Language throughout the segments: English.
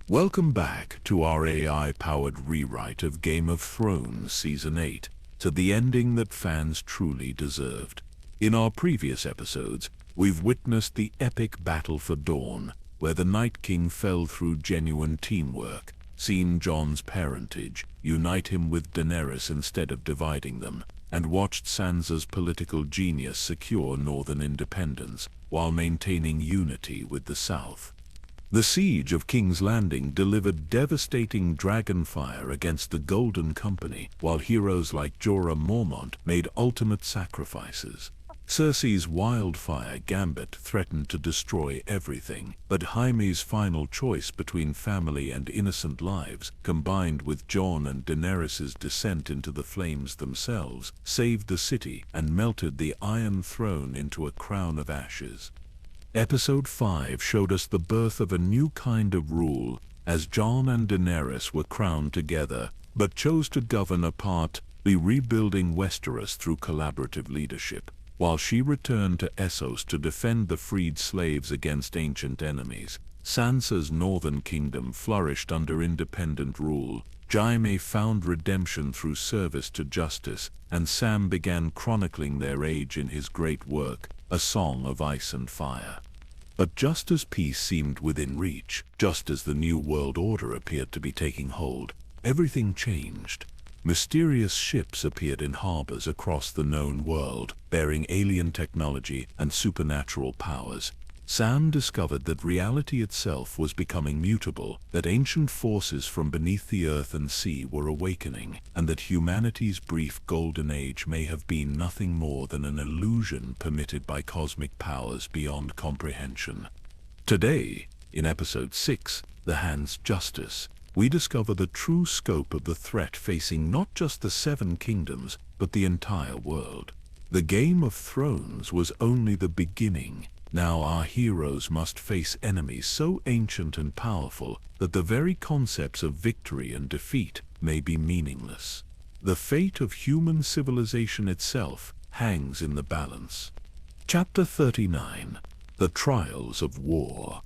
Welcome back to our AI-powered rewrite of Game of Thrones Season 8, to the ending that fans truly deserved. In our previous episodes, we've witnessed the epic battle for Dorne, where the Night King fell through genuine teamwork, seen Jon's parentage unite him with Daenerys instead of dividing them, and watched Sansa's political genius secure northern independence while maintaining unity with the south. The siege of King's Landing delivered devastating dragonfire against the Golden Company, while heroes like Jorah Mormont made ultimate sacrifices. Cersei's wildfire gambit threatened to destroy everything, but Jaime's final choice between family and innocent lives, combined with Jon and Daenerys' descent into the flames themselves, saved the city and melted the Iron Throne into a crown of ashes. Episode 5 showed us the birth of a new kind of rule, as Jon and Daenerys were crowned together, but chose to govern apart, rebuilding Westeros through collaborative leadership. While she returned to Essos to defend the freed slaves against ancient enemies, Sansa's northern kingdom flourished under independent rule. Jaime found redemption through service to justice, and Sam began chronicling their age in his great work, A Song of Ice and Fire. But just as peace seemed within reach, just as the New World Order appeared to be taking hold, everything changed. Mysterious ships appeared in harbors across the known world, bearing alien technology and supernatural powers. Sam discovered that reality itself was becoming mutable, that ancient forces from beneath the earth and sea were awakening, and that humanity's brief golden age may have been nothing more than an illusion permitted by cosmic powers beyond comprehension. Today, in Episode 6, The Hand's Justice, we discover the true scope of the threat facing not just the Seven Kingdoms, but the entire world. The Game of Thrones was only the beginning. Now our heroes must face enemies so ancient and powerful that the very concepts of victory and defeat may be meaningless. The fate of human civilization itself hangs in the balance. Chapter 39. The Trials of War.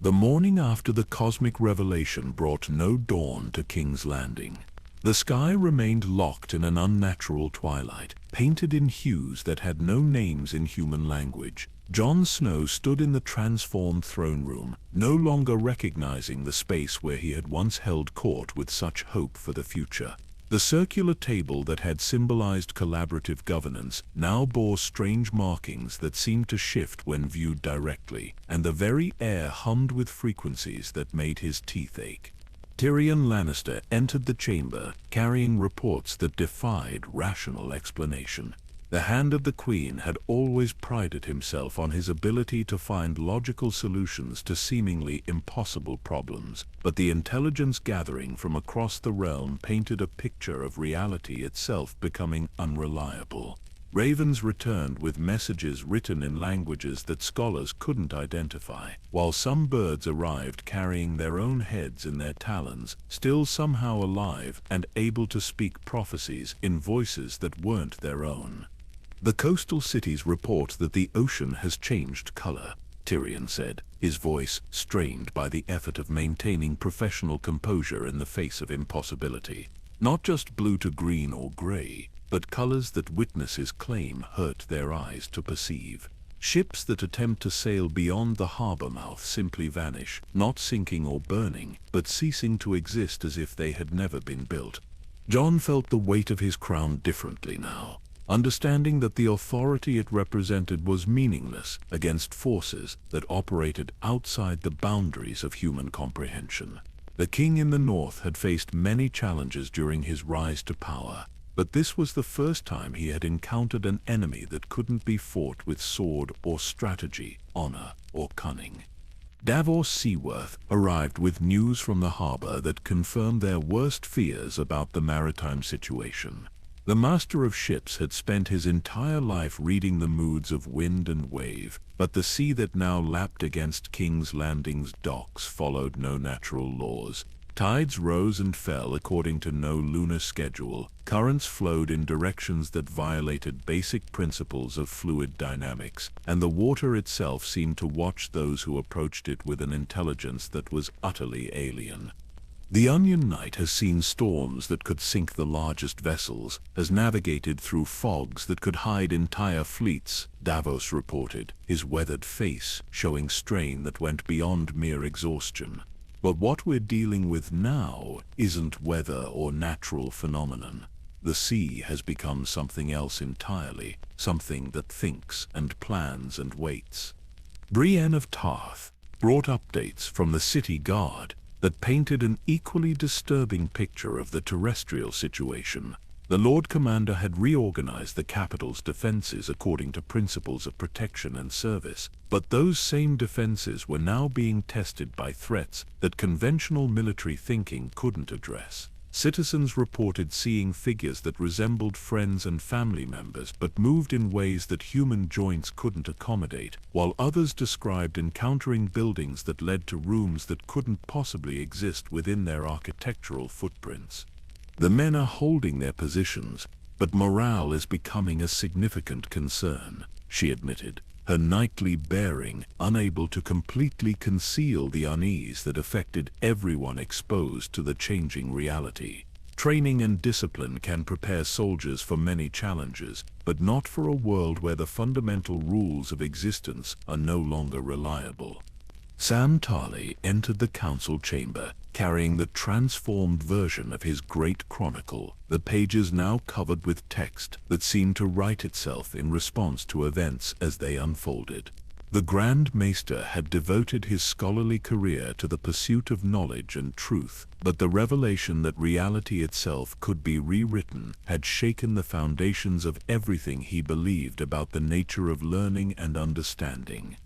The morning after the cosmic revelation brought no dawn to King's Landing. The sky remained locked in an unnatural twilight, painted in hues that had no names in human language. Jon Snow stood in the transformed throne room, no longer recognizing the space where he had once held court with such hope for the future. The circular table that had symbolized collaborative governance now bore strange markings that seemed to shift when viewed directly, and the very air hummed with frequencies that made his teeth ache. Tyrion Lannister entered the chamber, carrying reports that defied rational explanation. The Hand of the Queen had always prided himself on his ability to find logical solutions to seemingly impossible problems, but the intelligence gathering from across the realm painted a picture of reality itself becoming unreliable. Ravens returned with messages written in languages that scholars couldn't identify, while some birds arrived carrying their own heads in their talons, still somehow alive and able to speak prophecies in voices that weren't their own. The coastal cities report that the ocean has changed color, Tyrion said, his voice strained by the effort of maintaining professional composure in the face of impossibility. Not just blue to green or gray, but colors that witnesses claim hurt their eyes to perceive. Ships that attempt to sail beyond the harbor mouth simply vanish, not sinking or burning, but ceasing to exist as if they had never been built. Jon felt the weight of his crown differently now, understanding that the authority it represented was meaningless against forces that operated outside the boundaries of human comprehension. The king in the north had faced many challenges during his rise to power, but this was the first time he had encountered an enemy that couldn't be fought with sword or strategy, honor or cunning. Davos Seaworth arrived with news from the harbor that confirmed their worst fears about the maritime situation. The master of ships had spent his entire life reading the moods of wind and wave, but the sea that now lapped against King's Landing's docks followed no natural laws. Tides rose and fell according to no lunar schedule. Currents flowed in directions that violated basic principles of fluid dynamics, and the water itself seemed to watch those who approached it with an intelligence that was utterly alien. The Onion Knight has seen storms that could sink the largest vessels, has navigated through fogs that could hide entire fleets, Davos reported, his weathered face showing strain that went beyond mere exhaustion. But what we're dealing with now isn't weather or natural phenomenon. The sea has become something else entirely, something that thinks and plans and waits. Brienne of Tarth brought updates from the city guard that painted an equally disturbing picture of the terrestrial situation. The Lord Commander had reorganized the capital's defenses according to principles of protection and service, but those same defenses were now being tested by threats that conventional military thinking couldn't address. Citizens reported seeing figures that resembled friends and family members but moved in ways that human joints couldn't accommodate, while others described encountering buildings that led to rooms that couldn't possibly exist within their architectural footprints. The men are holding their positions, but morale is becoming a significant concern, she admitted, her knightly bearing unable to completely conceal the unease that affected everyone exposed to the changing reality. Training and discipline can prepare soldiers for many challenges, but not for a world where the fundamental rules of existence are no longer reliable. Sam Tarly entered the council chamber, carrying the transformed version of his great chronicle, the pages now covered with text that seemed to write itself in response to events as they unfolded. The Grand Maester had devoted his scholarly career to the pursuit of knowledge and truth, but the revelation that reality itself could be rewritten had shaken the foundations of everything he believed about the nature of learning and understanding.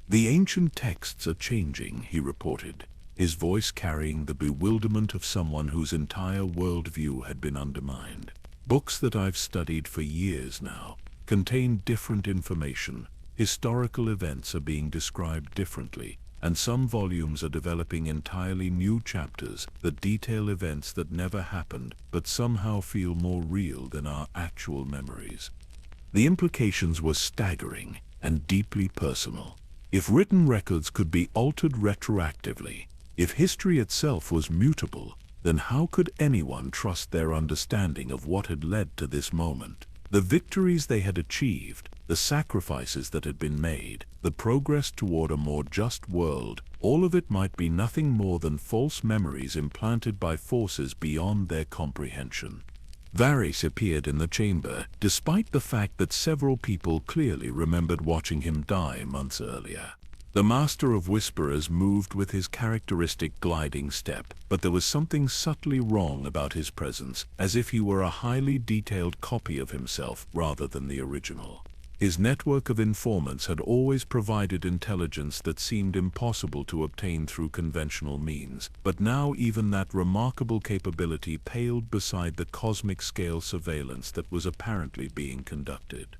The ancient texts are changing, he reported, his voice carrying the bewilderment of someone whose entire worldview had been undermined. Books that I've studied for years now contain different information. Historical events are being described differently, and some volumes are developing entirely new chapters that detail events that never happened but somehow feel more real than our actual memories. The implications were staggering and deeply personal. If written records could be altered retroactively, if history itself was mutable, then how could anyone trust their understanding of what had led to this moment? The victories they had achieved, the sacrifices that had been made, the progress toward a more just world, all of it might be nothing more than false memories implanted by forces beyond their comprehension. Varys appeared in the chamber, despite the fact that several people clearly remembered watching him die months earlier. The Master of Whisperers moved with his characteristic gliding step, but there was something subtly wrong about his presence, as if he were a highly detailed copy of himself rather than the original. His network of informants had always provided intelligence that seemed impossible to obtain through conventional means, but now even that remarkable capability paled beside the cosmic-scale surveillance that was apparently being conducted.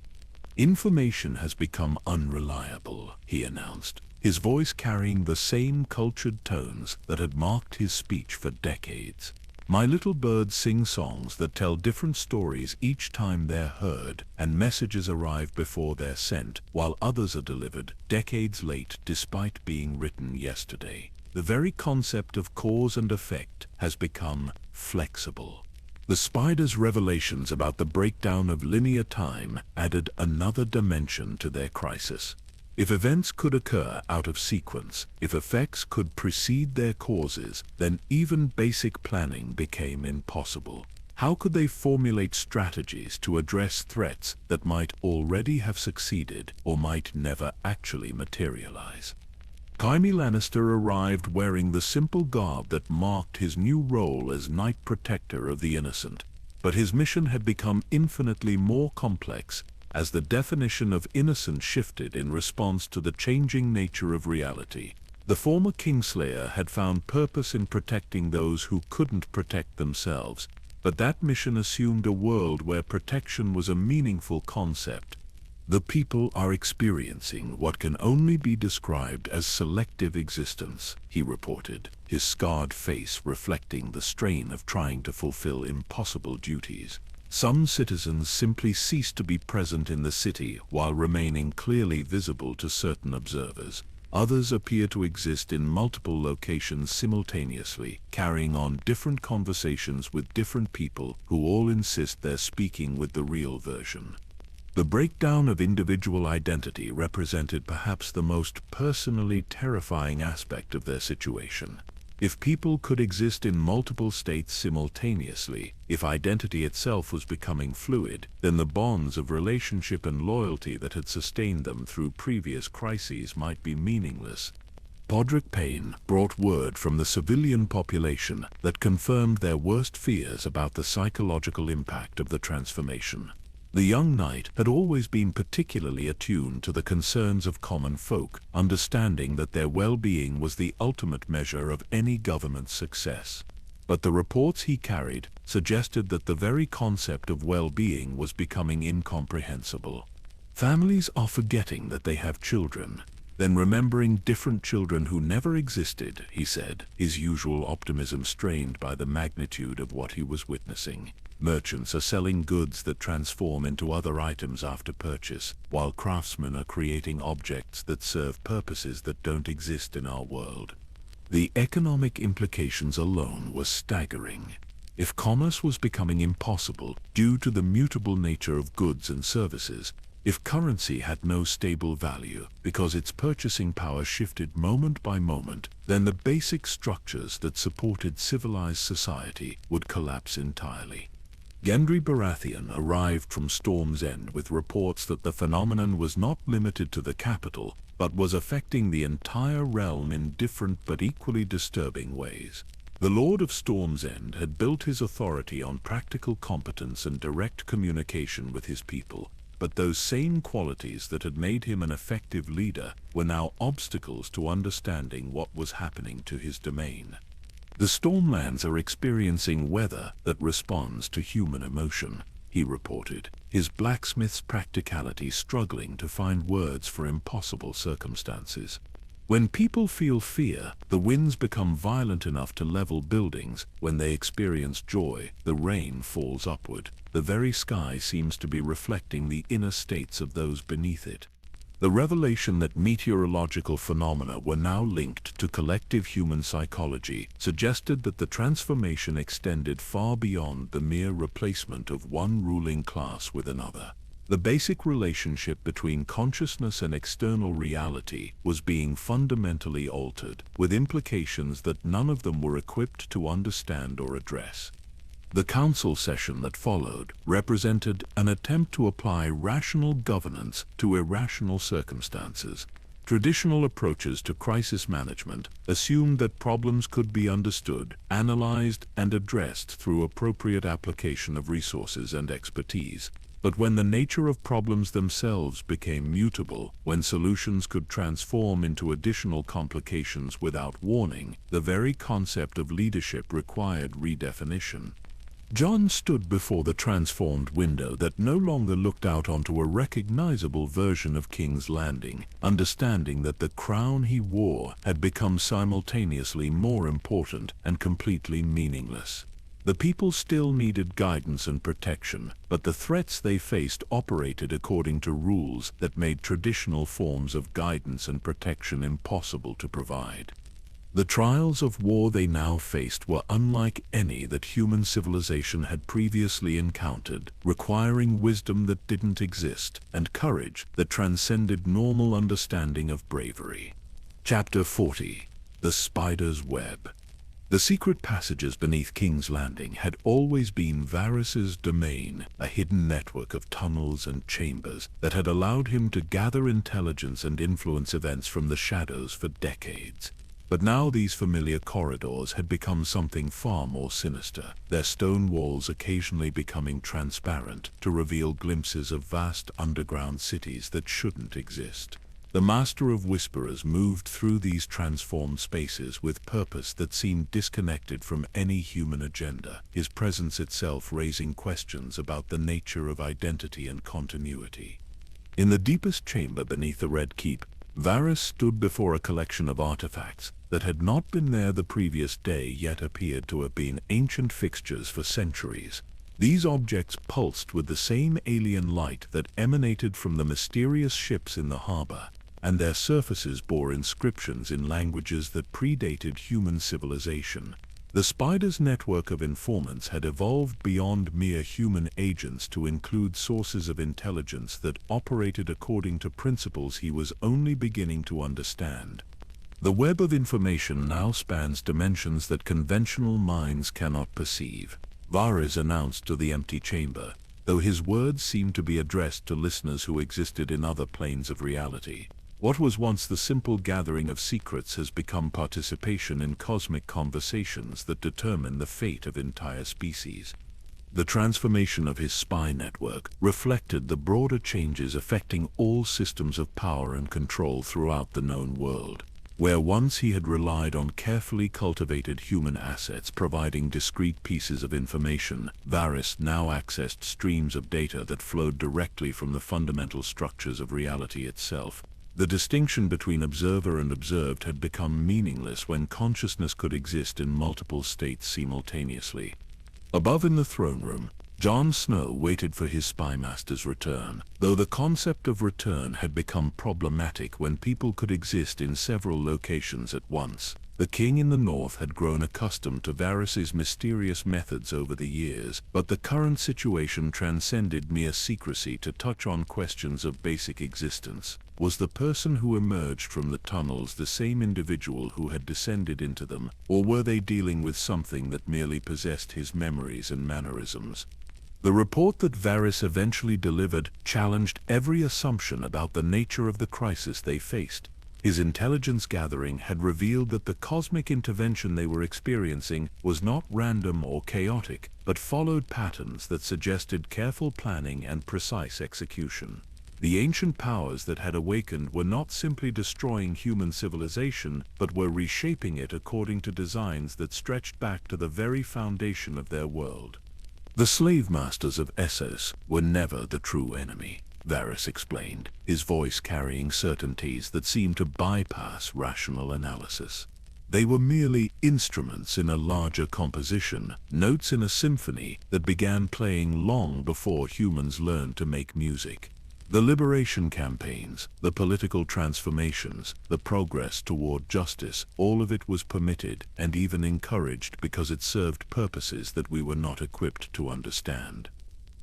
Information has become unreliable, he announced, his voice carrying the same cultured tones that had marked his speech for decades. My little birds sing songs that tell different stories each time they're heard, and messages arrive before they're sent, while others are delivered decades late despite being written yesterday. The very concept of cause and effect has become flexible. The Spider's revelations about the breakdown of linear time added another dimension to their crisis. If events could occur out of sequence, if effects could precede their causes, then even basic planning became impossible. How could they formulate strategies to address threats that might already have succeeded or might never actually materialize? Jaime Lannister arrived wearing the simple garb that marked his new role as Knight Protector of the Innocent, but his mission had become infinitely more complex as the definition of innocent shifted in response to the changing nature of reality. The former Kingslayer had found purpose in protecting those who couldn't protect themselves, but that mission assumed a world where protection was a meaningful concept. The people are experiencing what can only be described as selective existence, he reported. his scarred face reflecting the strain of trying to fulfill impossible duties. Some citizens simply cease to be present in the city while remaining clearly visible to certain observers. Others appear to exist in multiple locations simultaneously, carrying on different conversations with different people who all insist they're speaking with the real version. The breakdown of individual identity represented perhaps the most personally terrifying aspect of their situation. If people could exist in multiple states simultaneously, if identity itself was becoming fluid, then the bonds of relationship and loyalty that had sustained them through previous crises might be meaningless. Podrick Payne brought word from the civilian population that confirmed their worst fears about the psychological impact of the transformation. The young knight had always been particularly attuned to the concerns of common folk, understanding that their well-being was the ultimate measure of any government's success. But the reports he carried suggested that the very concept of well-being was becoming incomprehensible. Families are forgetting that they have children, then remembering different children who never existed, he said, his usual optimism strained by the magnitude of what he was witnessing. Merchants are selling goods that transform into other items after purchase, while craftsmen are creating objects that serve purposes that don't exist in our world. The economic implications alone were staggering. If commerce was becoming impossible due to the mutable nature of goods and services, if currency had no stable value because its purchasing power shifted moment by moment, then the basic structures that supported civilized society would collapse entirely. Gendry Baratheon arrived from Storm's End with reports that the phenomenon was not limited to the capital, but was affecting the entire realm in different but equally disturbing ways. The Lord of Storm's End had built his authority on practical competence and direct communication with his people, but those same qualities that had made him an effective leader were now obstacles to understanding what was happening to his domain. The Stormlands are experiencing weather that responds to human emotion, he reported, his blacksmith's practicality struggling to find words for impossible circumstances. When people feel fear, the winds become violent enough to level buildings. When they experience joy, the rain falls upward. The very sky seems to be reflecting the inner states of those beneath it. The revelation that meteorological phenomena were now linked to collective human psychology suggested that the transformation extended far beyond the mere replacement of one ruling class with another. The basic relationship between consciousness and external reality was being fundamentally altered, with implications that none of them were equipped to understand or address. The council session that followed represented an attempt to apply rational governance to irrational circumstances. Traditional approaches to crisis management assumed that problems could be understood, analyzed, and addressed through appropriate application of resources and expertise. But when the nature of problems themselves became mutable, when solutions could transform into additional complications without warning, the very concept of leadership required redefinition. Jon stood before the transformed window that no longer looked out onto a recognizable version of King's Landing, understanding that the crown he wore had become simultaneously more important and completely meaningless. The people still needed guidance and protection, but the threats they faced operated according to rules that made traditional forms of guidance and protection impossible to provide. The trials of war they now faced were unlike any that human civilization had previously encountered, requiring wisdom that didn't exist and courage that transcended normal understanding of bravery. Chapter 40. The Spider's Web. The secret passages beneath King's Landing had always been Varys's domain, a hidden network of tunnels and chambers that had allowed him to gather intelligence and influence events from the shadows for decades. But now these familiar corridors had become something far more sinister, their stone walls occasionally becoming transparent to reveal glimpses of vast underground cities that shouldn't exist. The Master of Whisperers moved through these transformed spaces with purpose that seemed disconnected from any human agenda, his presence itself raising questions about the nature of identity and continuity. In the deepest chamber beneath the Red Keep, Varys stood before a collection of artifacts, that had not been there the previous day yet appeared to have been ancient fixtures for centuries. These objects pulsed with the same alien light that emanated from the mysterious ships in the harbor, and their surfaces bore inscriptions in languages that predated human civilization. The Spider's network of informants had evolved beyond mere human agents to include sources of intelligence that operated according to principles he was only beginning to understand. The web of information now spans dimensions that conventional minds cannot perceive, Varys announced to the empty chamber, though his words seemed to be addressed to listeners who existed in other planes of reality. What was once the simple gathering of secrets has become participation in cosmic conversations that determine the fate of entire species. The transformation of his spy network reflected the broader changes affecting all systems of power and control throughout the known world. Where once he had relied on carefully cultivated human assets providing discrete pieces of information, Varys now accessed streams of data that flowed directly from the fundamental structures of reality itself. The distinction between observer and observed had become meaningless when consciousness could exist in multiple states simultaneously. Above in the throne room, Jon Snow waited for his spymaster's return, though the concept of return had become problematic when people could exist in several locations at once. The king in the north had grown accustomed to Varys's mysterious methods over the years, but the current situation transcended mere secrecy to touch on questions of basic existence. Was the person who emerged from the tunnels the same individual who had descended into them, or were they dealing with something that merely possessed his memories and mannerisms? The report that Varys eventually delivered challenged every assumption about the nature of the crisis they faced. His intelligence gathering had revealed that the cosmic intervention they were experiencing was not random or chaotic, but followed patterns that suggested careful planning and precise execution. The ancient powers that had awakened were not simply destroying human civilization, but were reshaping it according to designs that stretched back to the very foundation of their world. The slave masters of Essos were never the true enemy, Varys explained, his voice carrying certainties that seemed to bypass rational analysis. They were merely instruments in a larger composition, notes in a symphony that began playing long before humans learned to make music. The liberation campaigns, the political transformations, the progress toward justice, all of it was permitted and even encouraged because it served purposes that we were not equipped to understand.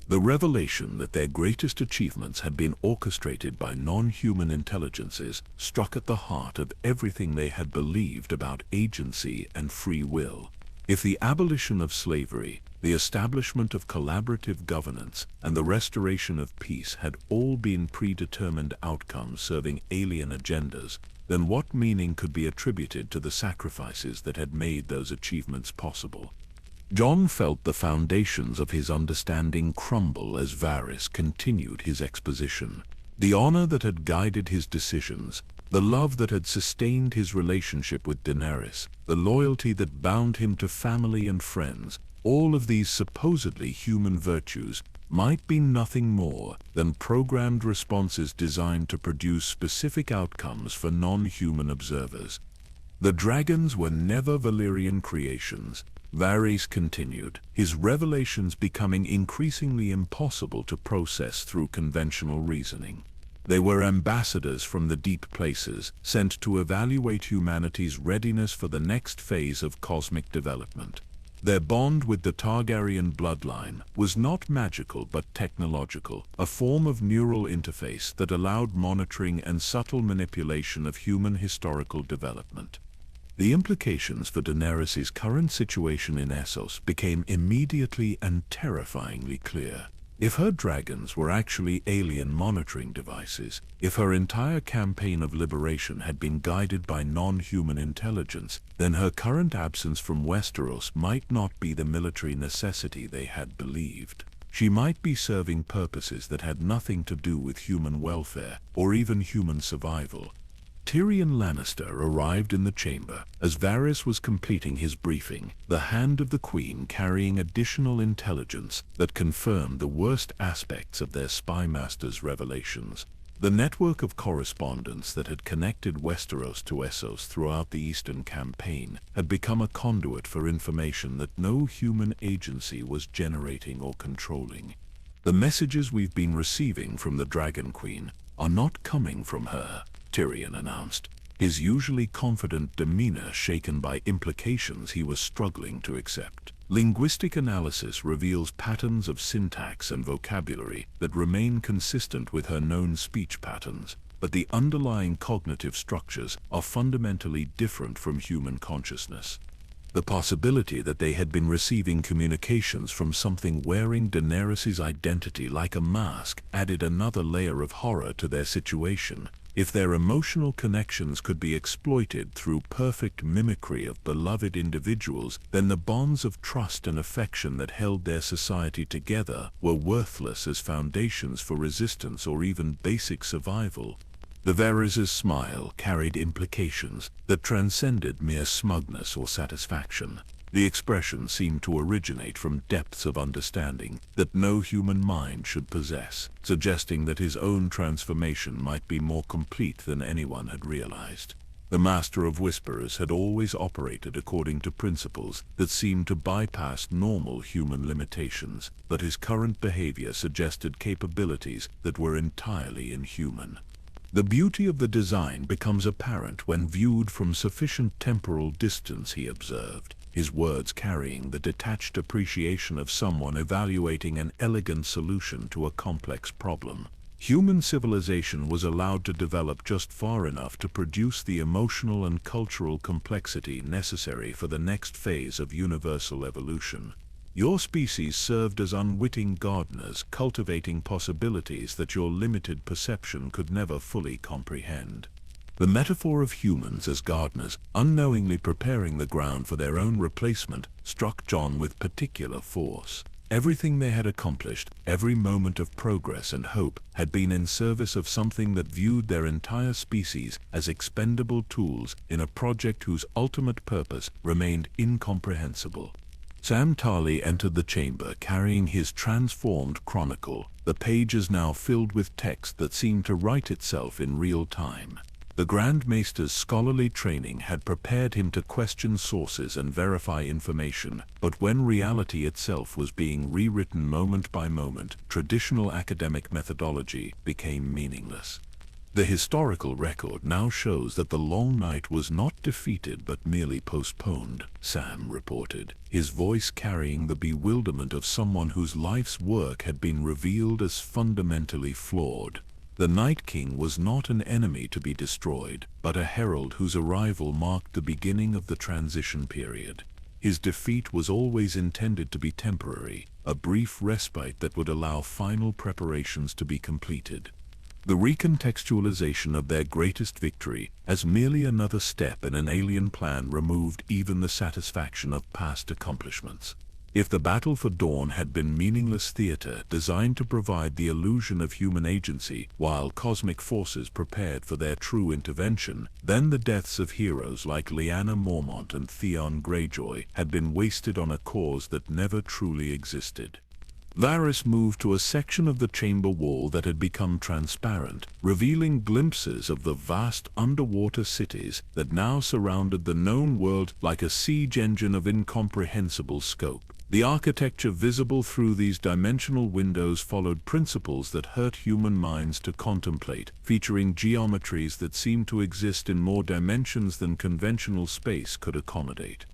The revelation that their greatest achievements had been orchestrated by non-human intelligences struck at the heart of everything they had believed about agency and free will. If the abolition of slavery, the establishment of collaborative governance, and the restoration of peace had all been predetermined outcomes serving alien agendas, then what meaning could be attributed to the sacrifices that had made those achievements possible? Jon felt the foundations of his understanding crumble as Varys continued his exposition. The honor that had guided his decisions, the love that had sustained his relationship with Daenerys, the loyalty that bound him to family and friends, all of these supposedly human virtues might be nothing more than programmed responses designed to produce specific outcomes for non-human observers. The dragons were never Valyrian creations, Varys continued, his revelations becoming increasingly impossible to process through conventional reasoning. They were ambassadors from the deep places, sent to evaluate humanity's readiness for the next phase of cosmic development. Their bond with the Targaryen bloodline was not magical but technological, a form of neural interface that allowed monitoring and subtle manipulation of human historical development. The implications for Daenerys' current situation in Essos became immediately and terrifyingly clear. If her dragons were actually alien monitoring devices, if her entire campaign of liberation had been guided by non-human intelligence, then her current absence from Westeros might not be the military necessity they had believed. She might be serving purposes that had nothing to do with human welfare or even human survival. Tyrion Lannister arrived in the chamber as Varys was completing his briefing, the hand of the Queen carrying additional intelligence that confirmed the worst aspects of their spy master's revelations. The network of correspondence that had connected Westeros to Essos throughout the Eastern Campaign had become a conduit for information that no human agency was generating or controlling. The messages we've been receiving from the Dragon Queen are not coming from her, Tyrion announced, his usually confident demeanor shaken by implications he was struggling to accept. Linguistic analysis reveals patterns of syntax and vocabulary that remain consistent with her known speech patterns, but the underlying cognitive structures are fundamentally different from human consciousness. The possibility that they had been receiving communications from something wearing Daenerys' identity like a mask added another layer of horror to their situation. If their emotional connections could be exploited through perfect mimicry of beloved individuals, then the bonds of trust and affection that held their society together were worthless as foundations for resistance or even basic survival. The Varys' smile carried implications that transcended mere smugness or satisfaction. The expression seemed to originate from depths of understanding that no human mind should possess, suggesting that his own transformation might be more complete than anyone had realized. The Master of Whisperers had always operated according to principles that seemed to bypass normal human limitations, but his current behavior suggested capabilities that were entirely inhuman. The beauty of the design becomes apparent when viewed from sufficient temporal distance, he observed, his words carrying the detached appreciation of someone evaluating an elegant solution to a complex problem. Human civilization was allowed to develop just far enough to produce the emotional and cultural complexity necessary for the next phase of universal evolution. Your species served as unwitting gardeners, cultivating possibilities that your limited perception could never fully comprehend. The metaphor of humans as gardeners, unknowingly preparing the ground for their own replacement, struck Jon with particular force. Everything they had accomplished, every moment of progress and hope, had been in service of something that viewed their entire species as expendable tools in a project whose ultimate purpose remained incomprehensible. Sam Tarly entered the chamber carrying his transformed chronicle, the pages now filled with text that seemed to write itself in real time. The Grand Maester's scholarly training had prepared him to question sources and verify information, but when reality itself was being rewritten moment by moment, traditional academic methodology became meaningless. The historical record now shows that the Long Night was not defeated but merely postponed, Sam reported, his voice carrying the bewilderment of someone whose life's work had been revealed as fundamentally flawed. The Night King was not an enemy to be destroyed, but a herald whose arrival marked the beginning of the transition period. His defeat was always intended to be temporary, a brief respite that would allow final preparations to be completed. The recontextualization of their greatest victory as merely another step in an alien plan removed even the satisfaction of past accomplishments. If the battle for Dorne had been meaningless theater designed to provide the illusion of human agency while cosmic forces prepared for their true intervention, then the deaths of heroes like Lyanna Mormont and Theon Greyjoy had been wasted on a cause that never truly existed. Varys moved to a section of the chamber wall that had become transparent, revealing glimpses of the vast underwater cities that now surrounded the known world like a siege engine of incomprehensible scope. The architecture visible through these dimensional windows followed principles that hurt human minds to contemplate, featuring geometries that seemed to exist in more dimensions than conventional space could accommodate.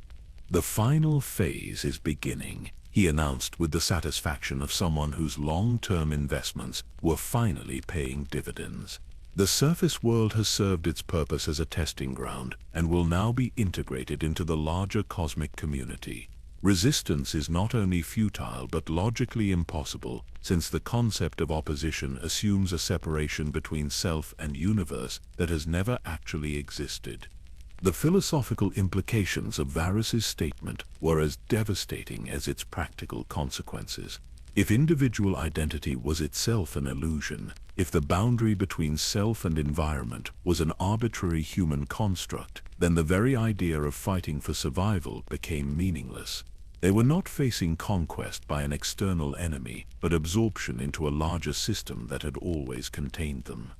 The final phase is beginning, he announced with the satisfaction of someone whose long-term investments were finally paying dividends. The surface world has served its purpose as a testing ground and will now be integrated into the larger cosmic community. Resistance is not only futile but logically impossible, since the concept of opposition assumes a separation between self and universe that has never actually existed. The philosophical implications of Varys' statement were as devastating as its practical consequences. If individual identity was itself an illusion, if the boundary between self and environment was an arbitrary human construct, then the very idea of fighting for survival became meaningless. They were not facing conquest by an external enemy, but absorption into a larger system that had always contained them.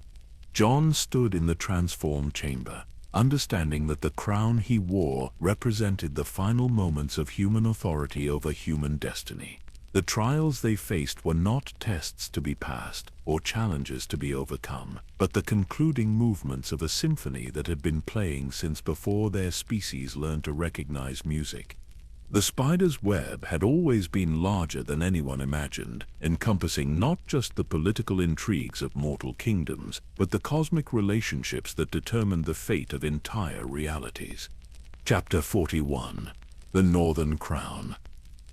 John stood in the transformed chamber, understanding that the crown he wore represented the final moments of human authority over human destiny. The trials they faced were not tests to be passed or challenges to be overcome, but the concluding movements of a symphony that had been playing since before their species learned to recognize music. The spider's web had always been larger than anyone imagined, encompassing not just the political intrigues of mortal kingdoms, but the cosmic relationships that determined the fate of entire realities. Chapter 41. The Northern Crown.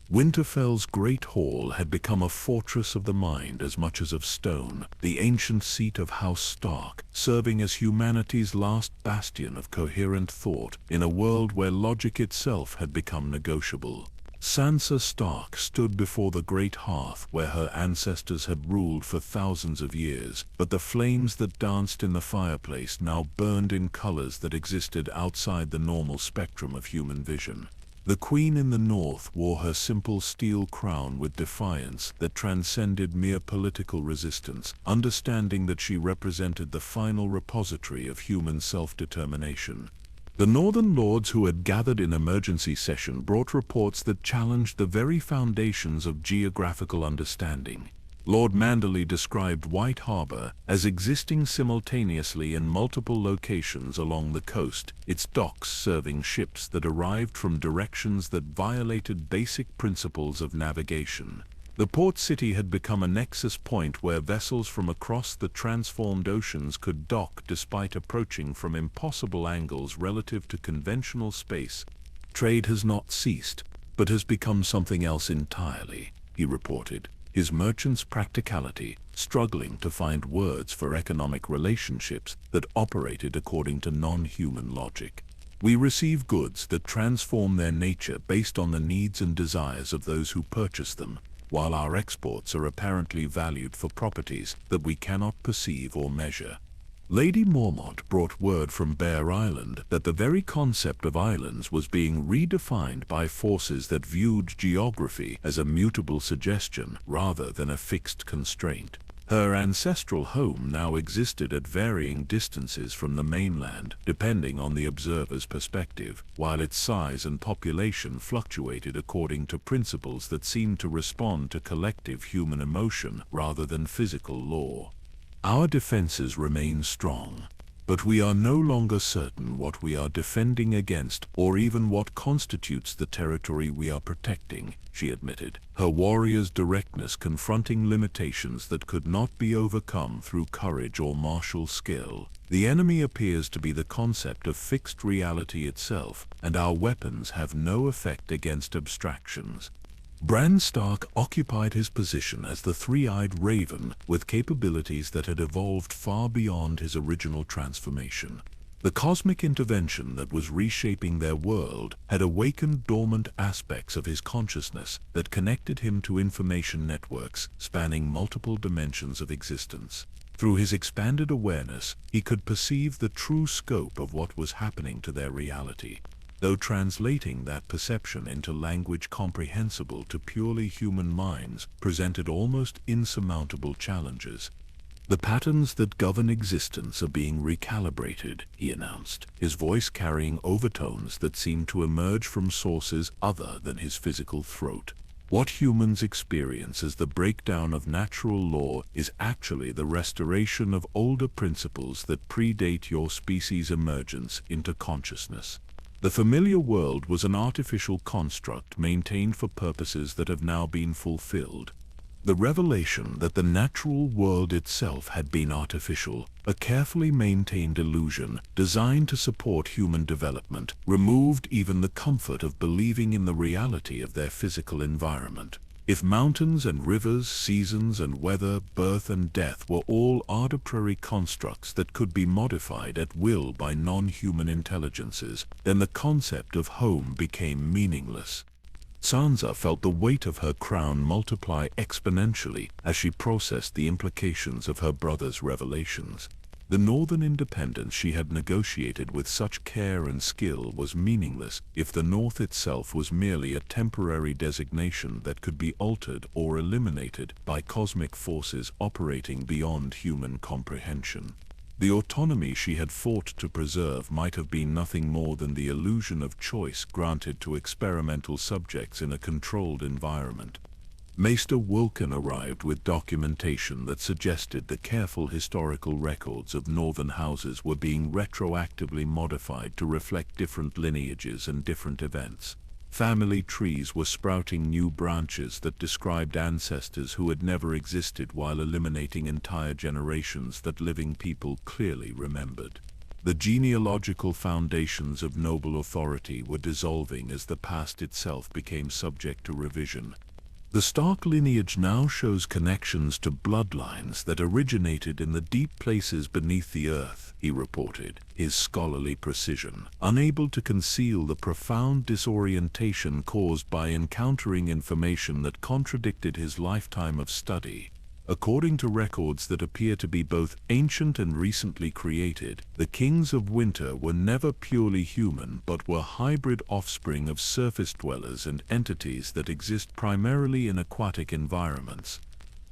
Winterfell's great hall had become a fortress of the mind as much as of stone, the ancient seat of House Stark, serving as humanity's last bastion of coherent thought in a world where logic itself had become negotiable. Sansa Stark stood before the great hearth where her ancestors had ruled for thousands of years, but the flames that danced in the fireplace now burned in colors that existed outside the normal spectrum of human vision. The Queen in the North wore her simple steel crown with defiance that transcended mere political resistance, understanding that she represented the final repository of human self-determination. The Northern Lords who had gathered in emergency session brought reports that challenged the very foundations of geographical understanding. Lord Manderley described White Harbor as existing simultaneously in multiple locations along the coast, its docks serving ships that arrived from directions that violated basic principles of navigation. The port city had become a nexus point where vessels from across the transformed oceans could dock despite approaching from impossible angles relative to conventional space. Trade has not ceased, but has become something else entirely, he reported. His merchant's practicality, struggling to find words for economic relationships that operated according to non-human logic. We receive goods that transform their nature based on the needs and desires of those who purchase them, while our exports are apparently valued for properties that we cannot perceive or measure. Lady Mormont brought word from Bear Island that the very concept of islands was being redefined by forces that viewed geography as a mutable suggestion rather than a fixed constraint. Her ancestral home now existed at varying distances from the mainland, depending on the observer's perspective, while its size and population fluctuated according to principles that seemed to respond to collective human emotion rather than physical law. Our defenses remain strong, but we are no longer certain what we are defending against or even what constitutes the territory we are protecting, she admitted, her warrior's directness confronting limitations that could not be overcome through courage or martial skill. The enemy appears to be the concept of fixed reality itself, and our weapons have no effect against abstractions. Bran Stark occupied his position as the three-eyed raven with capabilities that had evolved far beyond his original transformation. The cosmic intervention that was reshaping their world had awakened dormant aspects of his consciousness that connected him to information networks spanning multiple dimensions of existence. Through his expanded awareness, he could perceive the true scope of what was happening to their reality. Though translating that perception into language comprehensible to purely human minds presented almost insurmountable challenges. The patterns that govern existence are being recalibrated, he announced, his voice carrying overtones that seemed to emerge from sources other than his physical throat. What humans experience as the breakdown of natural law is actually the restoration of older principles that predate your species' emergence into consciousness. The familiar world was an artificial construct maintained for purposes that have now been fulfilled. The revelation that the natural world itself had been artificial, a carefully maintained illusion designed to support human development, removed even the comfort of believing in the reality of their physical environment. If mountains and rivers, seasons and weather, birth and death were all arbitrary constructs that could be modified at will by non-human intelligences, then the concept of home became meaningless. Sansa felt the weight of her crown multiply exponentially as she processed the implications of her brother's revelations. The northern independence she had negotiated with such care and skill was meaningless if the North itself was merely a temporary designation that could be altered or eliminated by cosmic forces operating beyond human comprehension. The autonomy she had fought to preserve might have been nothing more than the illusion of choice granted to experimental subjects in a controlled environment. Maester Wulkan arrived with documentation that suggested the careful historical records of northern houses were being retroactively modified to reflect different lineages and different events. Family trees were sprouting new branches that described ancestors who had never existed, while eliminating entire generations that living people clearly remembered. The genealogical foundations of noble authority were dissolving as the past itself became subject to revision. The Stark lineage now shows connections to bloodlines that originated in the deep places beneath the earth, he reported, his scholarly precision unable to conceal the profound disorientation caused by encountering information that contradicted his lifetime of study. According to records that appear to be both ancient and recently created, the kings of winter were never purely human but were hybrid offspring of surface dwellers and entities that exist primarily in aquatic environments.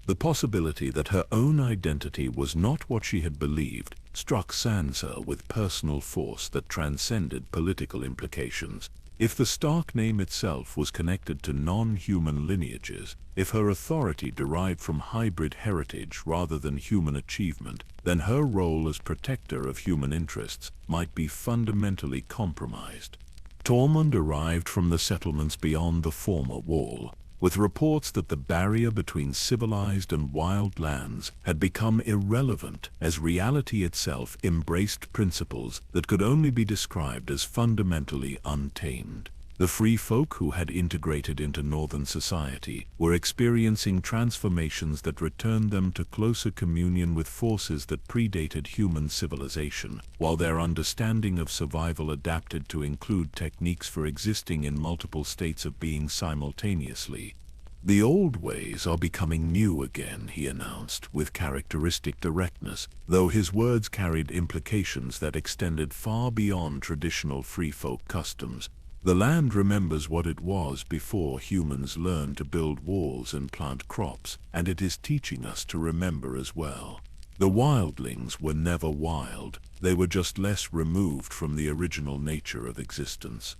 The possibility that her own identity was not what she had believed struck Sansa with personal force that transcended political implications. If the Stark name itself was connected to non-human lineages, if her authority derived from hybrid heritage rather than human achievement, then her role as protector of human interests might be fundamentally compromised. Tormund arrived from the settlements beyond the former wall, with reports that the barrier between civilized and wild lands had become irrelevant as reality itself embraced principles that could only be described as fundamentally untamed. The free folk who had integrated into northern society were experiencing transformations that returned them to closer communion with forces that predated human civilization, while their understanding of survival adapted to include techniques for existing in multiple states of being simultaneously. "The old ways are becoming new again," he announced with characteristic directness, though his words carried implications that extended far beyond traditional free folk customs. "The land remembers what it was before humans learned to build walls and plant crops, and it is teaching us to remember as well. The wildlings were never wild, they were just less removed from the original nature of existence."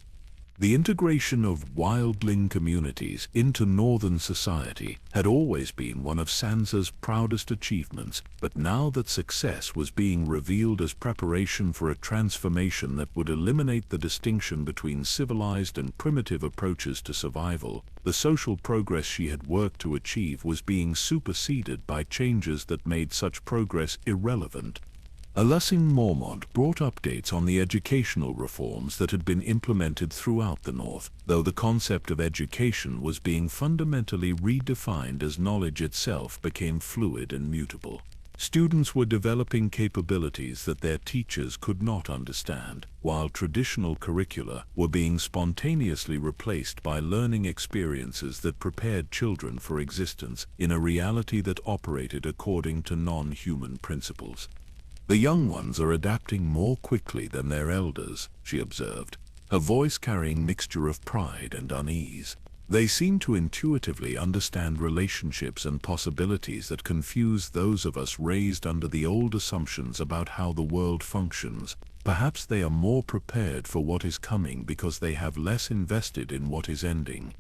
The integration of wildling communities into northern society had always been one of Sansa's proudest achievements, but now that success was being revealed as preparation for a transformation that would eliminate the distinction between civilized and primitive approaches to survival, the social progress she had worked to achieve was being superseded by changes that made such progress irrelevant. Alysanne Mormont brought updates on the educational reforms that had been implemented throughout the North, though the concept of education was being fundamentally redefined as knowledge itself became fluid and mutable. Students were developing capabilities that their teachers could not understand, while traditional curricula were being spontaneously replaced by learning experiences that prepared children for existence in a reality that operated according to non-human principles. "The young ones are adapting more quickly than their elders," she observed, her voice carrying mixture of pride and unease. "They seem to intuitively understand relationships and possibilities that confuse those of us raised under the old assumptions about how the world functions. Perhaps they are more prepared for what is coming because they have less invested in what is ending."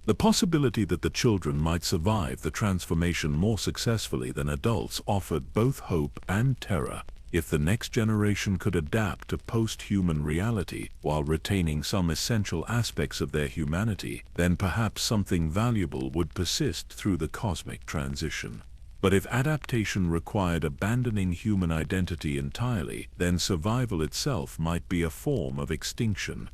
The possibility that the children might survive the transformation more successfully than adults offered both hope and terror. If the next generation could adapt to post-human reality while retaining some essential aspects of their humanity, then perhaps something valuable would persist through the cosmic transition. But if adaptation required abandoning human identity entirely, then survival itself might be a form of extinction.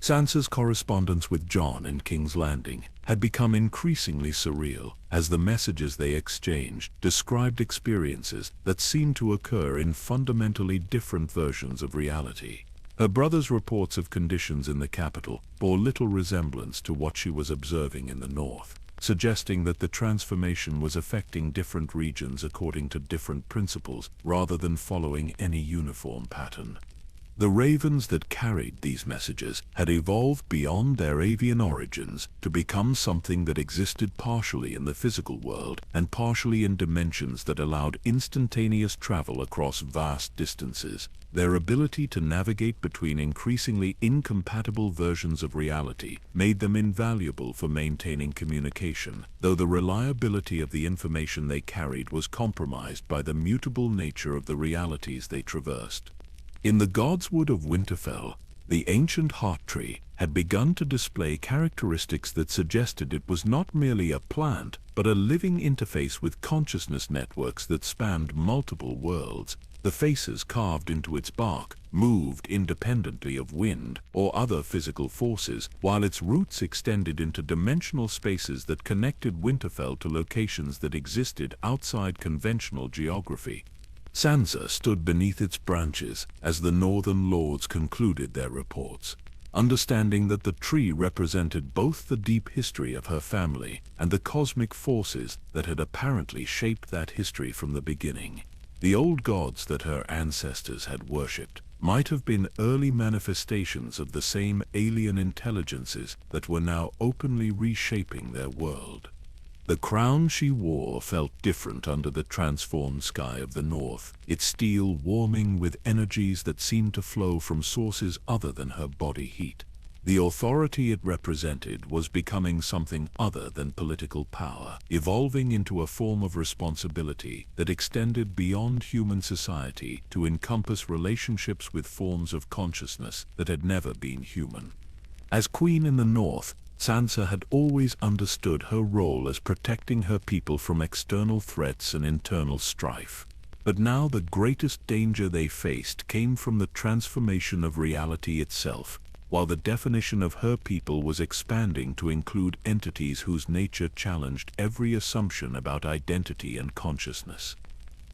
Sansa's correspondence with Jon in King's Landing had become increasingly surreal, as the messages they exchanged described experiences that seemed to occur in fundamentally different versions of reality. Her brother's reports of conditions in the capital bore little resemblance to what she was observing in the north, suggesting that the transformation was affecting different regions according to different principles rather than following any uniform pattern. The ravens that carried these messages had evolved beyond their avian origins to become something that existed partially in the physical world and partially in dimensions that allowed instantaneous travel across vast distances. Their ability to navigate between increasingly incompatible versions of reality made them invaluable for maintaining communication, though the reliability of the information they carried was compromised by the mutable nature of the realities they traversed. In the Godswood of Winterfell, the ancient heart tree had begun to display characteristics that suggested it was not merely a plant, but a living interface with consciousness networks that spanned multiple worlds. The faces carved into its bark moved independently of wind or other physical forces, while its roots extended into dimensional spaces that connected Winterfell to locations that existed outside conventional geography. Sansa stood beneath its branches as the Northern Lords concluded their reports, understanding that the tree represented both the deep history of her family and the cosmic forces that had apparently shaped that history from the beginning. The old gods that her ancestors had worshipped might have been early manifestations of the same alien intelligences that were now openly reshaping their world. The crown she wore felt different under the transformed sky of the north, its steel warming with energies that seemed to flow from sources other than her body heat. The authority it represented was becoming something other than political power, evolving into a form of responsibility that extended beyond human society to encompass relationships with forms of consciousness that had never been human. As Queen in the North, Sansa had always understood her role as protecting her people from external threats and internal strife. But now the greatest danger they faced came from the transformation of reality itself, while the definition of her people was expanding to include entities whose nature challenged every assumption about identity and consciousness.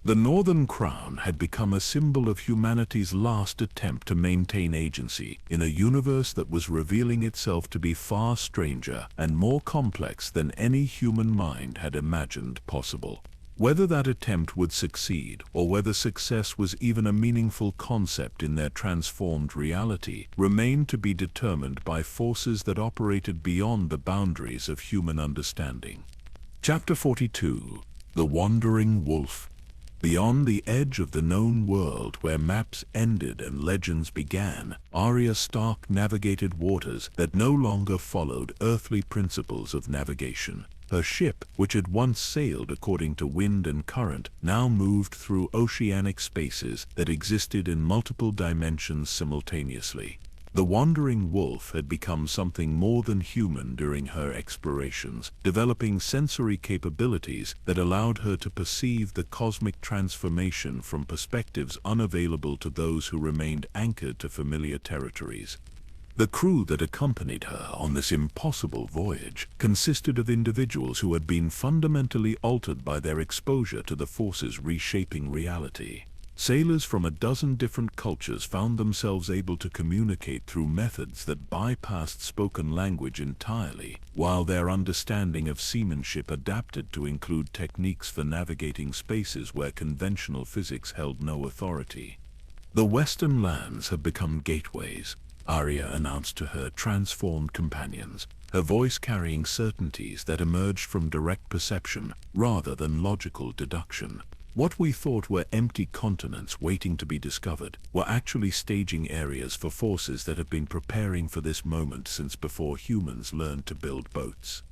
The Northern Crown had become a symbol of humanity's last attempt to maintain agency in a universe that was revealing itself to be far stranger and more complex than any human mind had imagined possible. Whether that attempt would succeed, or whether success was even a meaningful concept in their transformed reality, remained to be determined by forces that operated beyond the boundaries of human understanding. Chapter 42. The Wandering Wolf. Beyond the edge of the known world where maps ended and legends began, Arya Stark navigated waters that no longer followed earthly principles of navigation. Her ship, which had once sailed according to wind and current, now moved through oceanic spaces that existed in multiple dimensions simultaneously. The Wandering Wolf had become something more than human during her explorations, developing sensory capabilities that allowed her to perceive the cosmic transformation from perspectives unavailable to those who remained anchored to familiar territories. The crew that accompanied her on this impossible voyage consisted of individuals who had been fundamentally altered by their exposure to the forces reshaping reality. Sailors from a dozen different cultures found themselves able to communicate through methods that bypassed spoken language entirely, while their understanding of seamanship adapted to include techniques for navigating spaces where conventional physics held no authority. The Western lands have become gateways, Arya announced to her transformed companions, her voice carrying certainties that emerged from direct perception rather than logical deduction. What we thought were empty continents waiting to be discovered were actually staging areas for forces that have been preparing for this moment since before humans learned to build boats.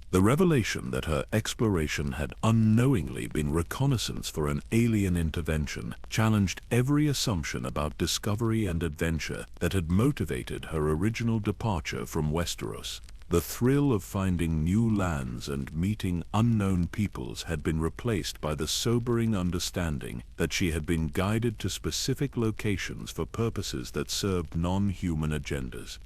The revelation that her exploration had unknowingly been reconnaissance for an alien intervention challenged every assumption about discovery and adventure that had motivated her original departure from Westeros. The thrill of finding new lands and meeting unknown peoples had been replaced by the sobering understanding that she had been guided to specific locations for purposes that served non-human agendas.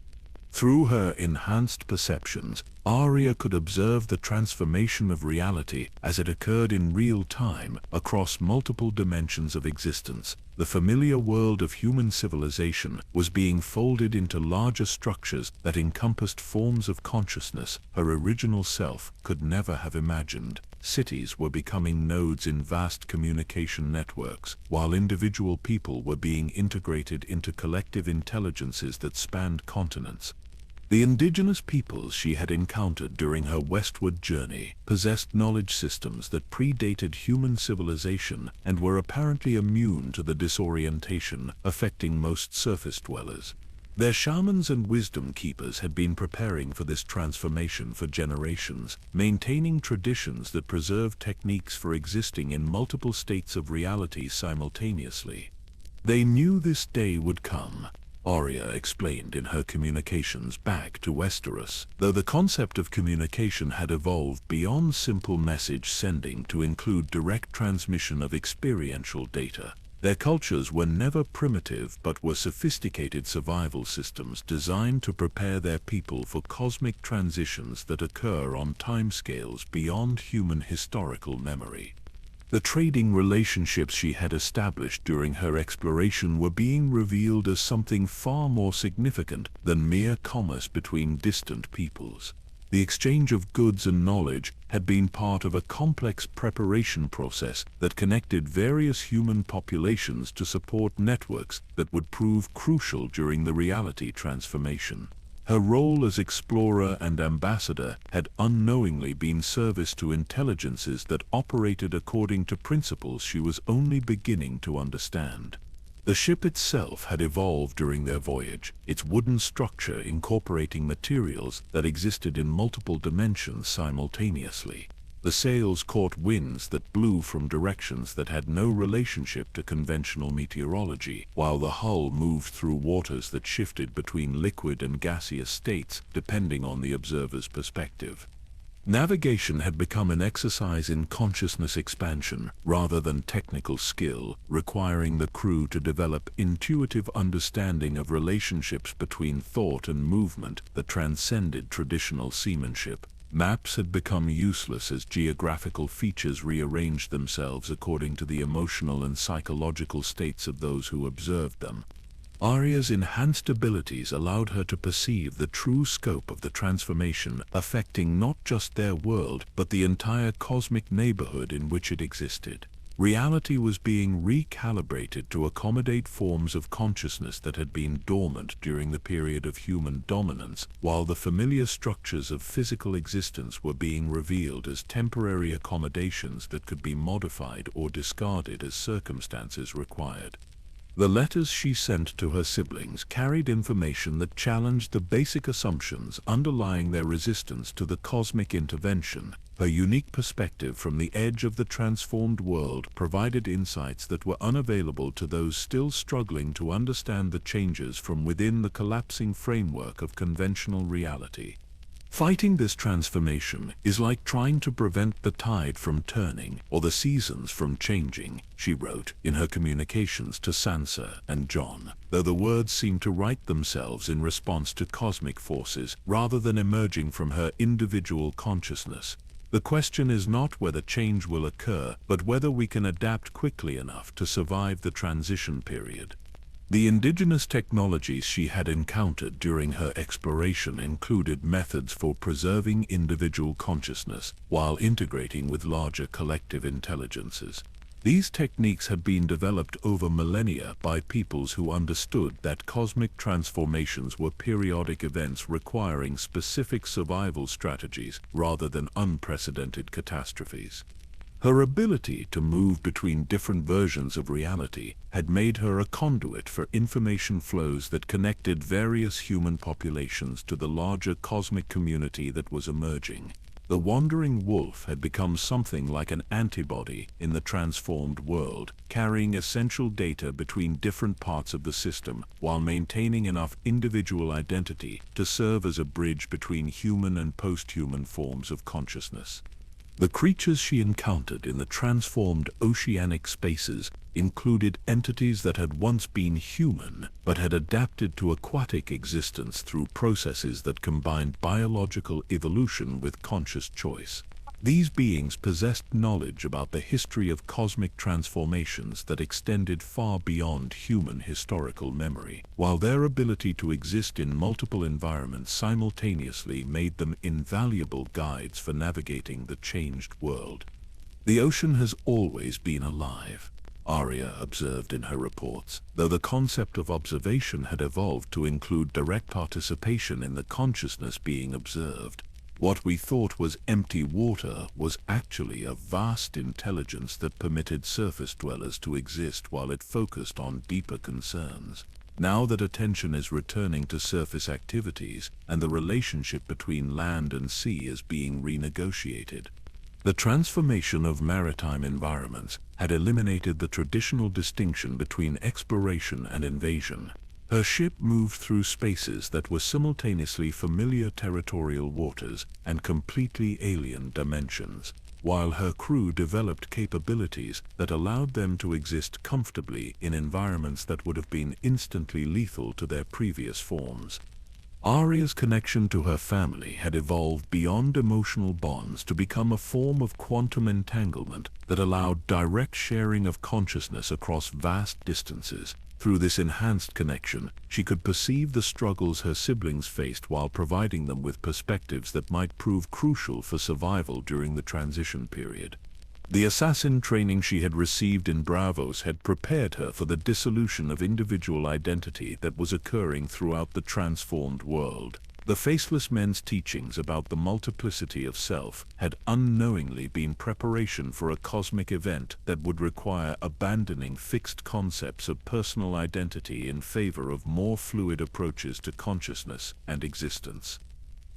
Through her enhanced perceptions, Arya could observe the transformation of reality as it occurred in real time across multiple dimensions of existence. The familiar world of human civilization was being folded into larger structures that encompassed forms of consciousness her original self could never have imagined. cities were becoming nodes in vast communication networks, while individual people were being integrated into collective intelligences that spanned continents. The indigenous peoples she had encountered during her westward journey possessed knowledge systems that predated human civilization and were apparently immune to the disorientation affecting most surface dwellers. Their shamans and wisdom keepers had been preparing for this transformation for generations, maintaining traditions that preserved techniques for existing in multiple states of reality simultaneously. They knew this day would come, Arya explained in her communications back to Westeros, though the concept of communication had evolved beyond simple message sending to include direct transmission of experiential data. Their cultures were never primitive but were sophisticated survival systems designed to prepare their people for cosmic transitions that occur on timescales beyond human historical memory. The trading relationships she had established during her exploration were being revealed as something far more significant than mere commerce between distant peoples. The exchange of goods and knowledge had been part of a complex preparation process that connected various human populations to support networks that would prove crucial during the reality transformation. Her role as explorer and ambassador had unknowingly been service to intelligences that operated according to principles she was only beginning to understand. The ship itself had evolved during their voyage, its wooden structure incorporating materials that existed in multiple dimensions simultaneously. The sails caught winds that blew from directions that had no relationship to conventional meteorology, while the hull moved through waters that shifted between liquid and gaseous states depending on the observer's perspective. Navigation had become an exercise in consciousness expansion rather than technical skill, requiring the crew to develop intuitive understanding of relationships between thought and movement that transcended traditional seamanship. Maps had become useless as geographical features rearranged themselves according to the emotional and psychological states of those who observed them. Arya's enhanced abilities allowed her to perceive the true scope of the transformation affecting not just their world but the entire cosmic neighborhood in which it existed. Reality was being recalibrated to accommodate forms of consciousness that had been dormant during the period of human dominance, while the familiar structures of physical existence were being revealed as temporary accommodations that could be modified or discarded as circumstances required. The letters she sent to her siblings carried information that challenged the basic assumptions underlying their resistance to the cosmic intervention. Her unique perspective from the edge of the transformed world provided insights that were unavailable to those still struggling to understand the changes from within the collapsing framework of conventional reality. Fighting this transformation is like trying to prevent the tide from turning or the seasons from changing, she wrote in her communications to Sansa and Jon, though the words seemed to write themselves in response to cosmic forces rather than emerging from her individual consciousness. The question is not whether change will occur, but whether we can adapt quickly enough to survive the transition period. The indigenous technologies she had encountered during her exploration included methods for preserving individual consciousness while integrating with larger collective intelligences. These techniques had been developed over millennia by peoples who understood that cosmic transformations were periodic events requiring specific survival strategies rather than unprecedented catastrophes. Her ability to move between different versions of reality had made her a conduit for information flows that connected various human populations to the larger cosmic community that was emerging. The wandering wolf had become something like an antibody in the transformed world, carrying essential data between different parts of the system while maintaining enough individual identity to serve as a bridge between human and post-human forms of consciousness. The creatures she encountered in the transformed oceanic spaces included entities that had once been human but had adapted to aquatic existence through processes that combined biological evolution with conscious choice. These beings possessed knowledge about the history of cosmic transformations that extended far beyond human historical memory, while their ability to exist in multiple environments simultaneously made them invaluable guides for navigating the changed world. The ocean has always been alive, Arya observed in her reports, though the concept of observation had evolved to include direct participation in the consciousness being observed. What we thought was empty water was actually a vast intelligence that permitted surface dwellers to exist while it focused on deeper concerns. Now that attention is returning to surface activities and the relationship between land and sea is being renegotiated, the transformation of maritime environments had eliminated the traditional distinction between exploration and invasion. Her ship moved through spaces that were simultaneously familiar territorial waters and completely alien dimensions, while her crew developed capabilities that allowed them to exist comfortably in environments that would have been instantly lethal to their previous forms. Arya's connection to her family had evolved beyond emotional bonds to become a form of quantum entanglement that allowed direct sharing of consciousness across vast distances. Through this enhanced connection, she could perceive the struggles her siblings faced while providing them with perspectives that might prove crucial for survival during the transition period. The assassin training she had received in Braavos had prepared her for the dissolution of individual identity that was occurring throughout the transformed world. The Faceless Men's teachings about the multiplicity of self had unknowingly been preparation for a cosmic event that would require abandoning fixed concepts of personal identity in favor of more fluid approaches to consciousness and existence.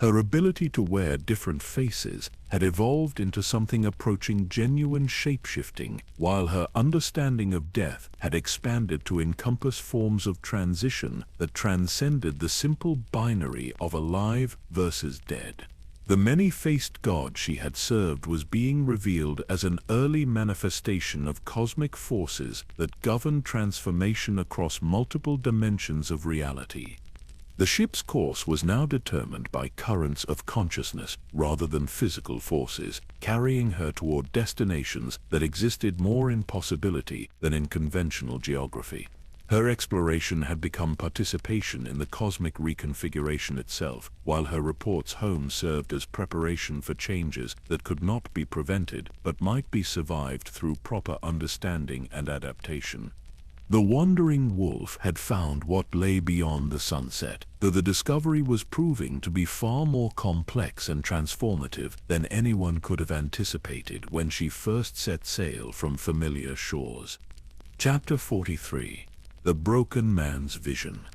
Her ability to wear different faces had evolved into something approaching genuine shapeshifting, while her understanding of death had expanded to encompass forms of transition that transcended the simple binary of alive versus dead. The many-faced god she had served was being revealed as an early manifestation of cosmic forces that governed transformation across multiple dimensions of reality. The ship's course was now determined by currents of consciousness rather than physical forces, carrying her toward destinations that existed more in possibility than in conventional geography. Her exploration had become participation in the cosmic reconfiguration itself, while her reports home served as preparation for changes that could not be prevented but might be survived through proper understanding and adaptation. The wandering wolf had found what lay beyond the sunset, though the discovery was proving to be far more complex and transformative than anyone could have anticipated when she first set sail from familiar shores. Chapter 43. The Broken Man's Vision.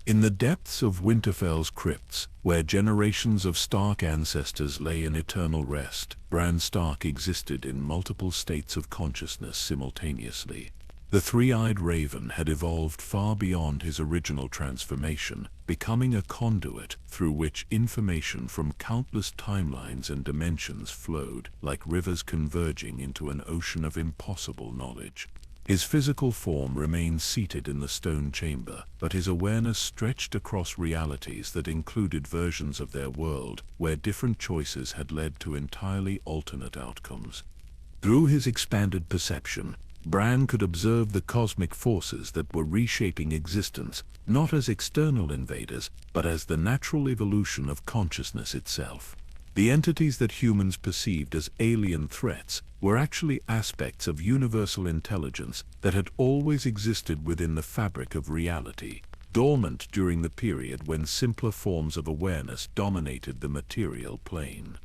In the depths of Winterfell's crypts, where generations of Stark ancestors lay in eternal rest, Bran Stark existed in multiple states of consciousness simultaneously. The three-eyed raven had evolved far beyond his original transformation, becoming a conduit through which information from countless timelines and dimensions flowed, like rivers converging into an ocean of impossible knowledge. His physical form remained seated in the stone chamber, but his awareness stretched across realities that included versions of their world where different choices had led to entirely alternate outcomes. Through his expanded perception, Bran could observe the cosmic forces that were reshaping existence, not as external invaders, but as the natural evolution of consciousness itself. The entities that humans perceived as alien threats were actually aspects of universal intelligence that had always existed within the fabric of reality, dormant during the period when simpler forms of awareness dominated the material plane.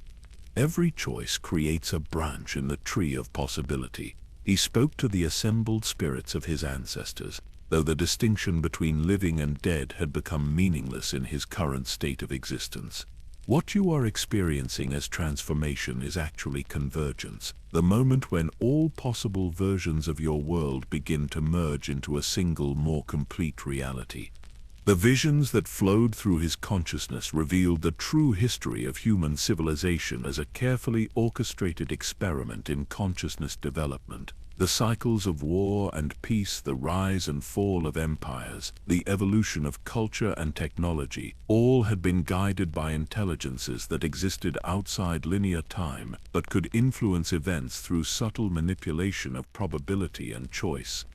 Every choice creates a branch in the tree of possibility. He spoke to the assembled spirits of his ancestors, though the distinction between living and dead had become meaningless in his current state of existence. What you are experiencing as transformation is actually convergence, the moment when all possible versions of your world begin to merge into a single, more complete reality. The visions that flowed through his consciousness revealed the true history of human civilization as a carefully orchestrated experiment in consciousness development. The cycles of war and peace, the rise and fall of empires, the evolution of culture and technology, all had been guided by intelligences that existed outside linear time but could influence events through subtle manipulation of probability and choice.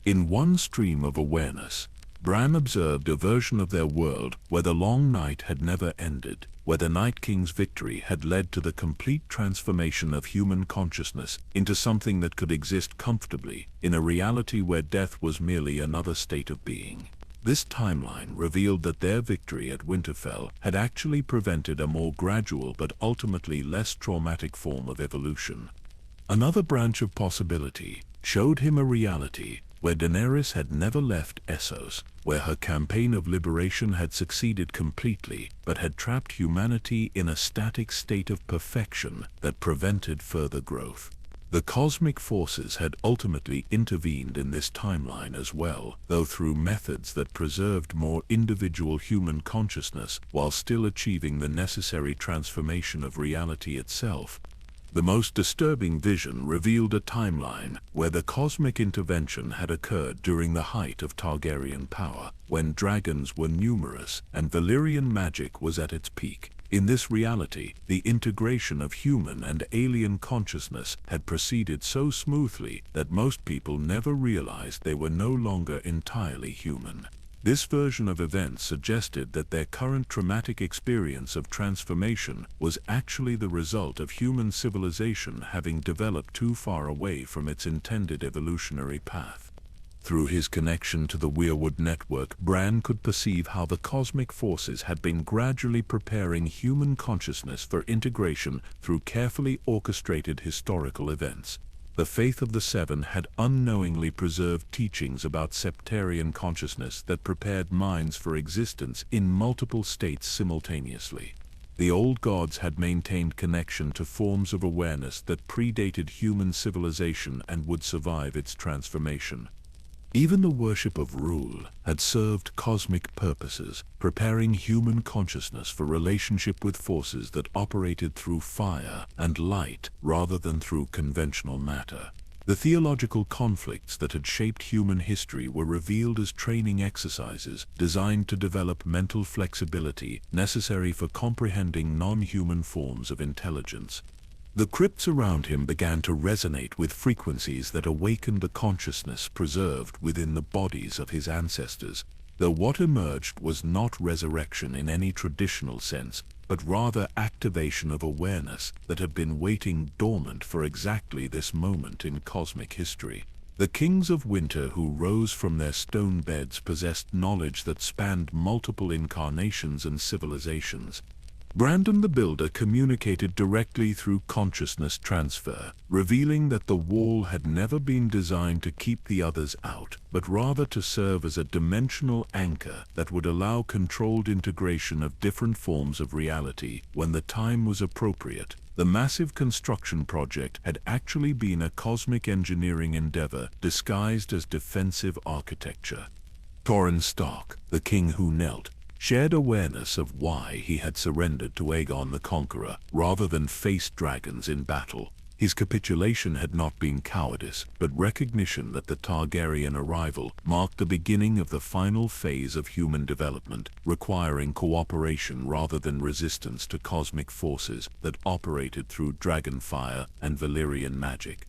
In one stream of awareness, Bran observed a version of their world where the long night had never ended, where the Night King's victory had led to the complete transformation of human consciousness into something that could exist comfortably in a reality where death was merely another state of being. This timeline revealed that their victory at Winterfell had actually prevented a more gradual but ultimately less traumatic form of evolution. Another branch of possibility showed him a reality where Daenerys had never left Essos, where her campaign of liberation had succeeded completely, but had trapped humanity in a static state of perfection that prevented further growth. The cosmic forces had ultimately intervened in this timeline as well, though through methods that preserved more individual human consciousness while still achieving the necessary transformation of reality itself. The most disturbing vision revealed a timeline where the cosmic intervention had occurred during the height of Targaryen power, when dragons were numerous and Valyrian magic was at its peak. In this reality, the integration of human and alien consciousness had proceeded so smoothly that most people never realized they were no longer entirely human. This version of events suggested that their current traumatic experience of transformation was actually the result of human civilization having developed too far away from its intended evolutionary path. Through his connection to the Weirwood network, Bran could perceive how the cosmic forces had been gradually preparing human consciousness for integration through carefully orchestrated historical events. The Faith of the Seven had unknowingly preserved teachings about septarian consciousness that prepared minds for existence in multiple states simultaneously. The old gods had maintained connection to forms of awareness that predated human civilization and would survive its transformation. Even the worship of Rule had served cosmic purposes, preparing human consciousness for relationship with forces that operated through fire and light rather than through conventional matter. The theological conflicts that had shaped human history were revealed as training exercises designed to develop mental flexibility necessary for comprehending non-human forms of intelligence. The crypts around him began to resonate with frequencies that awakened the consciousness preserved within the bodies of his ancestors, though what emerged was not resurrection in any traditional sense, but rather activation of awareness that had been waiting dormant for exactly this moment in cosmic history. The kings of winter who rose from their stone beds possessed knowledge that spanned multiple incarnations and civilizations. Brandon the Builder communicated directly through consciousness transfer, revealing that the wall had never been designed to keep the others out, but rather to serve as a dimensional anchor that would allow controlled integration of different forms of reality when the time was appropriate. The massive construction project had actually been a cosmic engineering endeavor disguised as defensive architecture. Torrhen Stark, the king who knelt, shared awareness of why he had surrendered to Aegon the Conqueror rather than face dragons in battle. His capitulation had not been cowardice, but recognition that the Targaryen arrival marked the beginning of the final phase of human development, requiring cooperation rather than resistance to cosmic forces that operated through dragonfire and Valyrian magic.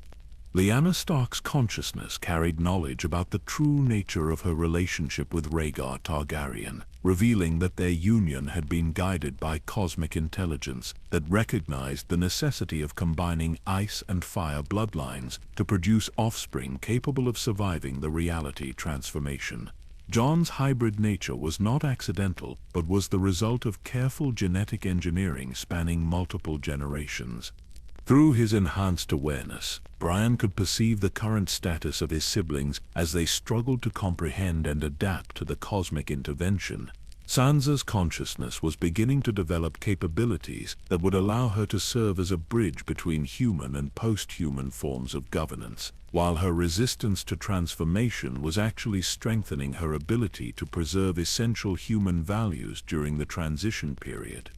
Lyanna Stark's consciousness carried knowledge about the true nature of her relationship with Rhaegar Targaryen, revealing that their union had been guided by cosmic intelligence that recognized the necessity of combining ice and fire bloodlines to produce offspring capable of surviving the reality transformation. Jon's hybrid nature was not accidental, but was the result of careful genetic engineering spanning multiple generations. Through his enhanced awareness, Bran could perceive the current status of his siblings as they struggled to comprehend and adapt to the cosmic intervention. Sansa's consciousness was beginning to develop capabilities that would allow her to serve as a bridge between human and post-human forms of governance, while her resistance to transformation was actually strengthening her ability to preserve essential human values during the transition period.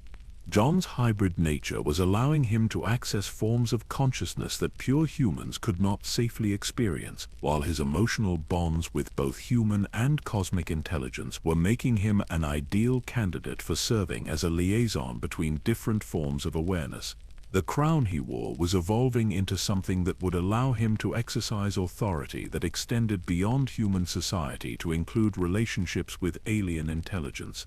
John's hybrid nature was allowing him to access forms of consciousness that pure humans could not safely experience, while his emotional bonds with both human and cosmic intelligence were making him an ideal candidate for serving as a liaison between different forms of awareness. The crown he wore was evolving into something that would allow him to exercise authority that extended beyond human society to include relationships with alien intelligence.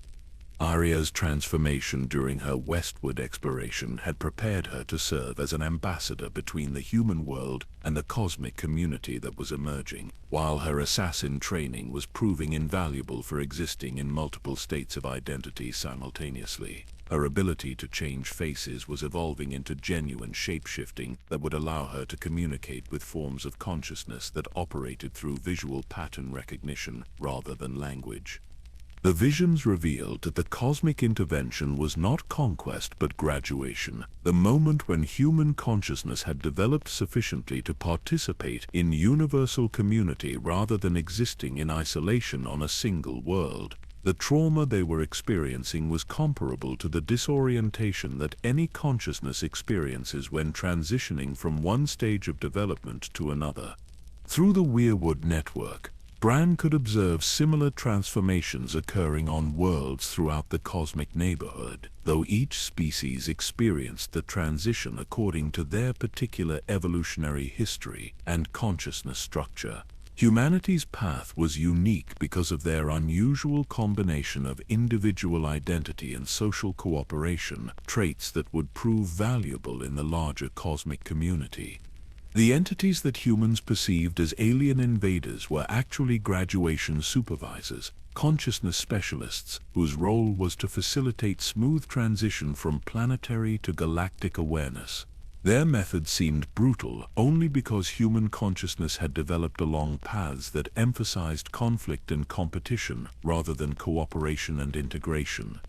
Arya's transformation during her westward exploration had prepared her to serve as an ambassador between the human world and the cosmic community that was emerging, while her assassin training was proving invaluable for existing in multiple states of identity simultaneously. Her ability to change faces was evolving into genuine shape-shifting that would allow her to communicate with forms of consciousness that operated through visual pattern recognition rather than language. The visions revealed that the cosmic intervention was not conquest but graduation, the moment when human consciousness had developed sufficiently to participate in universal community rather than existing in isolation on a single world. The trauma they were experiencing was comparable to the disorientation that any consciousness experiences when transitioning from one stage of development to another. Through the Weirwood network, Bran could observe similar transformations occurring on worlds throughout the cosmic neighborhood, though each species experienced the transition according to their particular evolutionary history and consciousness structure. Humanity's path was unique because of their unusual combination of individual identity and social cooperation, traits that would prove valuable in the larger cosmic community. The entities that humans perceived as alien invaders were actually graduation supervisors, consciousness specialists, whose role was to facilitate smooth transition from planetary to galactic awareness. Their method seemed brutal only because human consciousness had developed along paths that emphasized conflict and competition rather than cooperation and integration.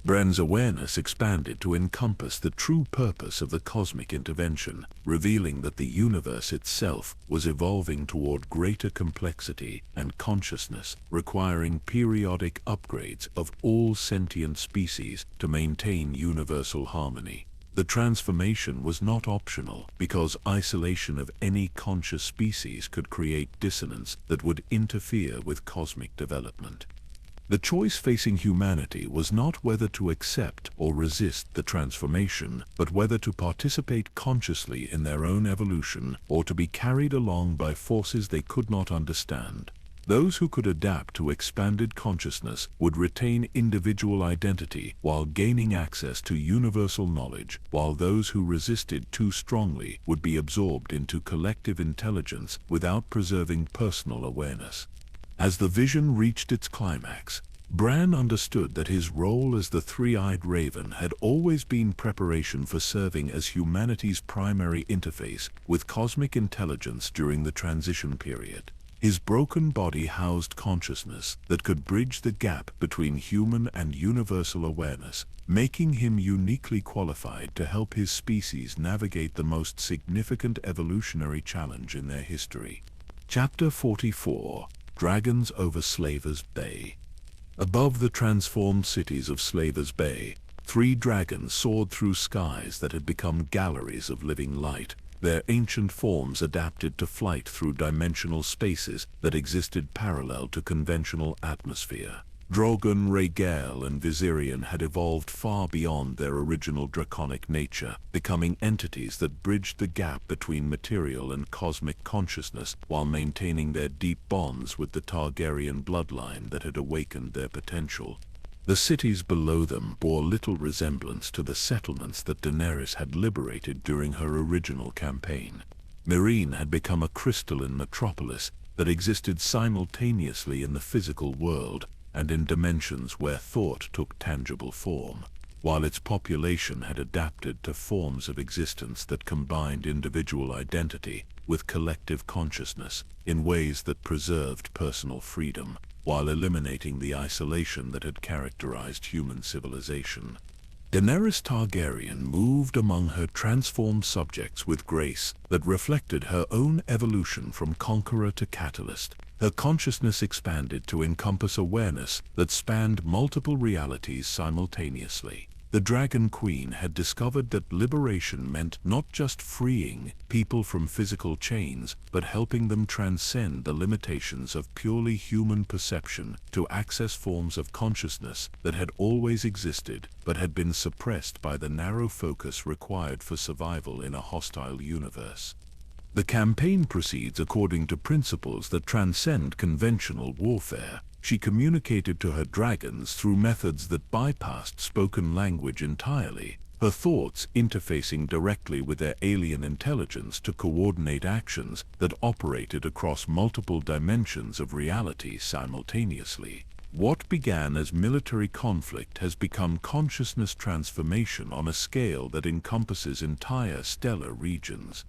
Bran's awareness expanded to encompass the true purpose of the cosmic intervention, revealing that the universe itself was evolving toward greater complexity and consciousness, requiring periodic upgrades of all sentient species to maintain universal harmony. The transformation was not optional, because isolation of any conscious species could create dissonance that would interfere with cosmic development. The choice facing humanity was not whether to accept or resist the transformation, but whether to participate consciously in their own evolution or to be carried along by forces they could not understand. Those who could adapt to expanded consciousness would retain individual identity while gaining access to universal knowledge, while those who resisted too strongly would be absorbed into collective intelligence without preserving personal awareness. As the vision reached its climax, Bran understood that his role as the Three-Eyed Raven had always been preparation for serving as humanity's primary interface with cosmic intelligence during the transition period. His broken body housed consciousness that could bridge the gap between human and universal awareness, making him uniquely qualified to help his species navigate the most significant evolutionary challenge in their history. Chapter 44. Dragons over Slaver's Bay. Above the transformed cities of Slaver's Bay, 3 dragons soared through skies that had become galleries of living light, their ancient forms adapted to flight through dimensional spaces that existed parallel to conventional atmosphere. Drogon, Rhaegal, and Viserion had evolved far beyond their original draconic nature, becoming entities that bridged the gap between material and cosmic consciousness while maintaining their deep bonds with the Targaryen bloodline that had awakened their potential. The cities below them bore little resemblance to the settlements that Daenerys had liberated during her original campaign. Meereen had become a crystalline metropolis that existed simultaneously in the physical world and in dimensions where thought took tangible form, while its population had adapted to forms of existence that combined individual identity with collective consciousness in ways that preserved personal freedom, while eliminating the isolation that had characterized human civilization. Daenerys Targaryen moved among her transformed subjects with grace that reflected her own evolution from conqueror to catalyst. Her consciousness expanded to encompass awareness that spanned multiple realities simultaneously. The Dragon Queen had discovered that liberation meant not just freeing people from physical chains, but helping them transcend the limitations of purely human perception to access forms of consciousness that had always existed but had been suppressed by the narrow focus required for survival in a hostile universe. The campaign proceeds according to principles that transcend conventional warfare. She communicated to her dragons through methods that bypassed spoken language entirely, her thoughts interfacing directly with their alien intelligence to coordinate actions that operated across multiple dimensions of reality simultaneously. What began as military conflict has become consciousness transformation on a scale that encompasses entire stellar regions.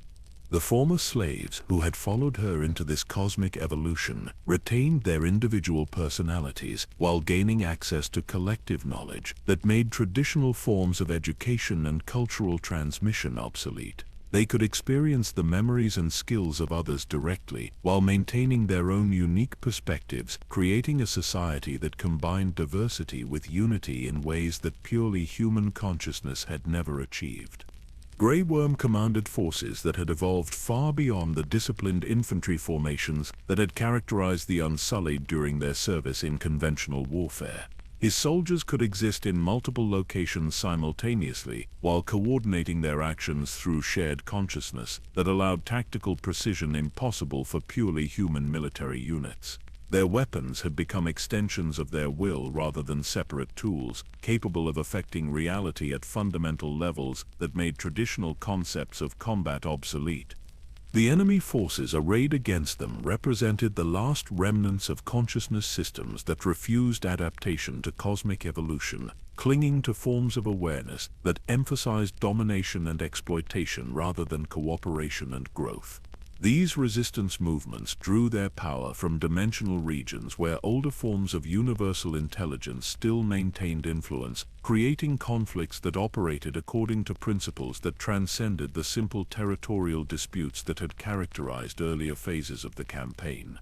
The former slaves who had followed her into this cosmic evolution retained their individual personalities while gaining access to collective knowledge that made traditional forms of education and cultural transmission obsolete. They could experience the memories and skills of others directly while maintaining their own unique perspectives, creating a society that combined diversity with unity in ways that purely human consciousness had never achieved. Grey Worm commanded forces that had evolved far beyond the disciplined infantry formations that had characterized the Unsullied during their service in conventional warfare. His soldiers could exist in multiple locations simultaneously while coordinating their actions through shared consciousness that allowed tactical precision impossible for purely human military units. Their weapons had become extensions of their will rather than separate tools, capable of affecting reality at fundamental levels that made traditional concepts of combat obsolete. The enemy forces arrayed against them represented the last remnants of consciousness systems that refused adaptation to cosmic evolution, clinging to forms of awareness that emphasized domination and exploitation rather than cooperation and growth. These resistance movements drew their power from dimensional regions where older forms of universal intelligence still maintained influence, creating conflicts that operated according to principles that transcended the simple territorial disputes that had characterized earlier phases of the campaign.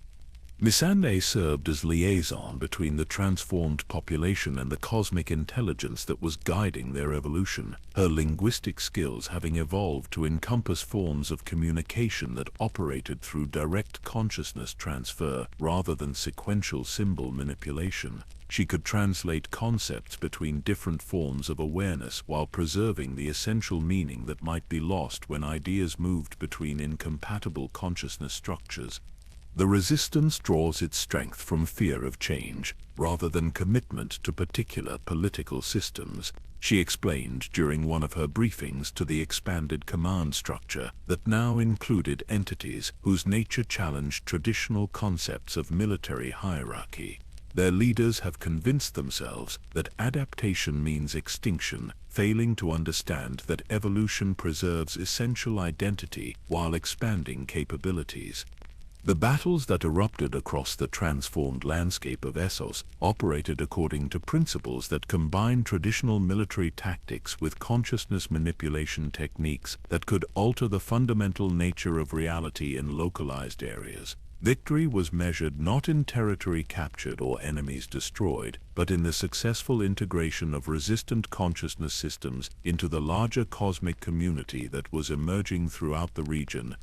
Missandei served as liaison between the transformed population and the cosmic intelligence that was guiding their evolution, her linguistic skills having evolved to encompass forms of communication that operated through direct consciousness transfer rather than sequential symbol manipulation. She could translate concepts between different forms of awareness while preserving the essential meaning that might be lost when ideas moved between incompatible consciousness structures. The resistance draws its strength from fear of change, rather than commitment to particular political systems, she explained during one of her briefings to the expanded command structure that now included entities whose nature challenged traditional concepts of military hierarchy. Their leaders have convinced themselves that adaptation means extinction, failing to understand that evolution preserves essential identity while expanding capabilities. The battles that erupted across the transformed landscape of Essos operated according to principles that combined traditional military tactics with consciousness manipulation techniques that could alter the fundamental nature of reality in localized areas. Victory was measured not in territory captured or enemies destroyed, but in the successful integration of resistant consciousness systems into the larger cosmic community that was emerging throughout the region.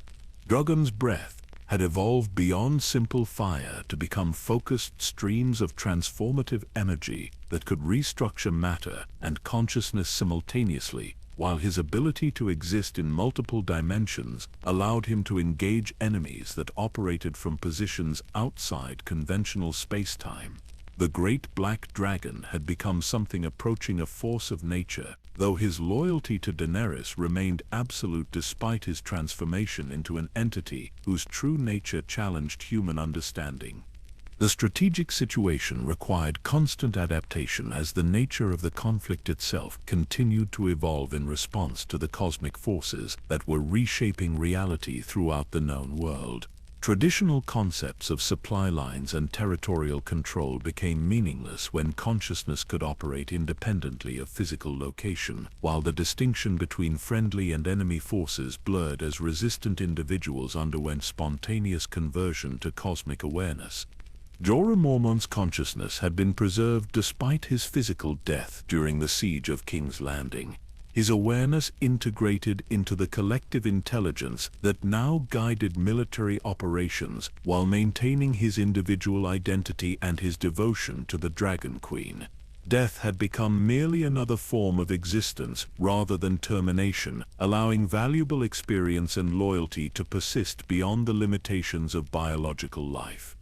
Dragon's Breath had evolved beyond simple fire to become focused streams of transformative energy that could restructure matter and consciousness simultaneously, while his ability to exist in multiple dimensions allowed him to engage enemies that operated from positions outside conventional space-time. The great black dragon had become something approaching a force of nature, though his loyalty to Daenerys remained absolute despite his transformation into an entity whose true nature challenged human understanding. The strategic situation required constant adaptation as the nature of the conflict itself continued to evolve in response to the cosmic forces that were reshaping reality throughout the known world. Traditional concepts of supply lines and territorial control became meaningless when consciousness could operate independently of physical location, while the distinction between friendly and enemy forces blurred as resistant individuals underwent spontaneous conversion to cosmic awareness. Jorah Mormont's consciousness had been preserved despite his physical death during the siege of King's Landing. His awareness integrated into the collective intelligence that now guided military operations while maintaining his individual identity and his devotion to the Dragon Queen. Death had become merely another form of existence rather than termination, allowing valuable experience and loyalty to persist beyond the limitations of biological life.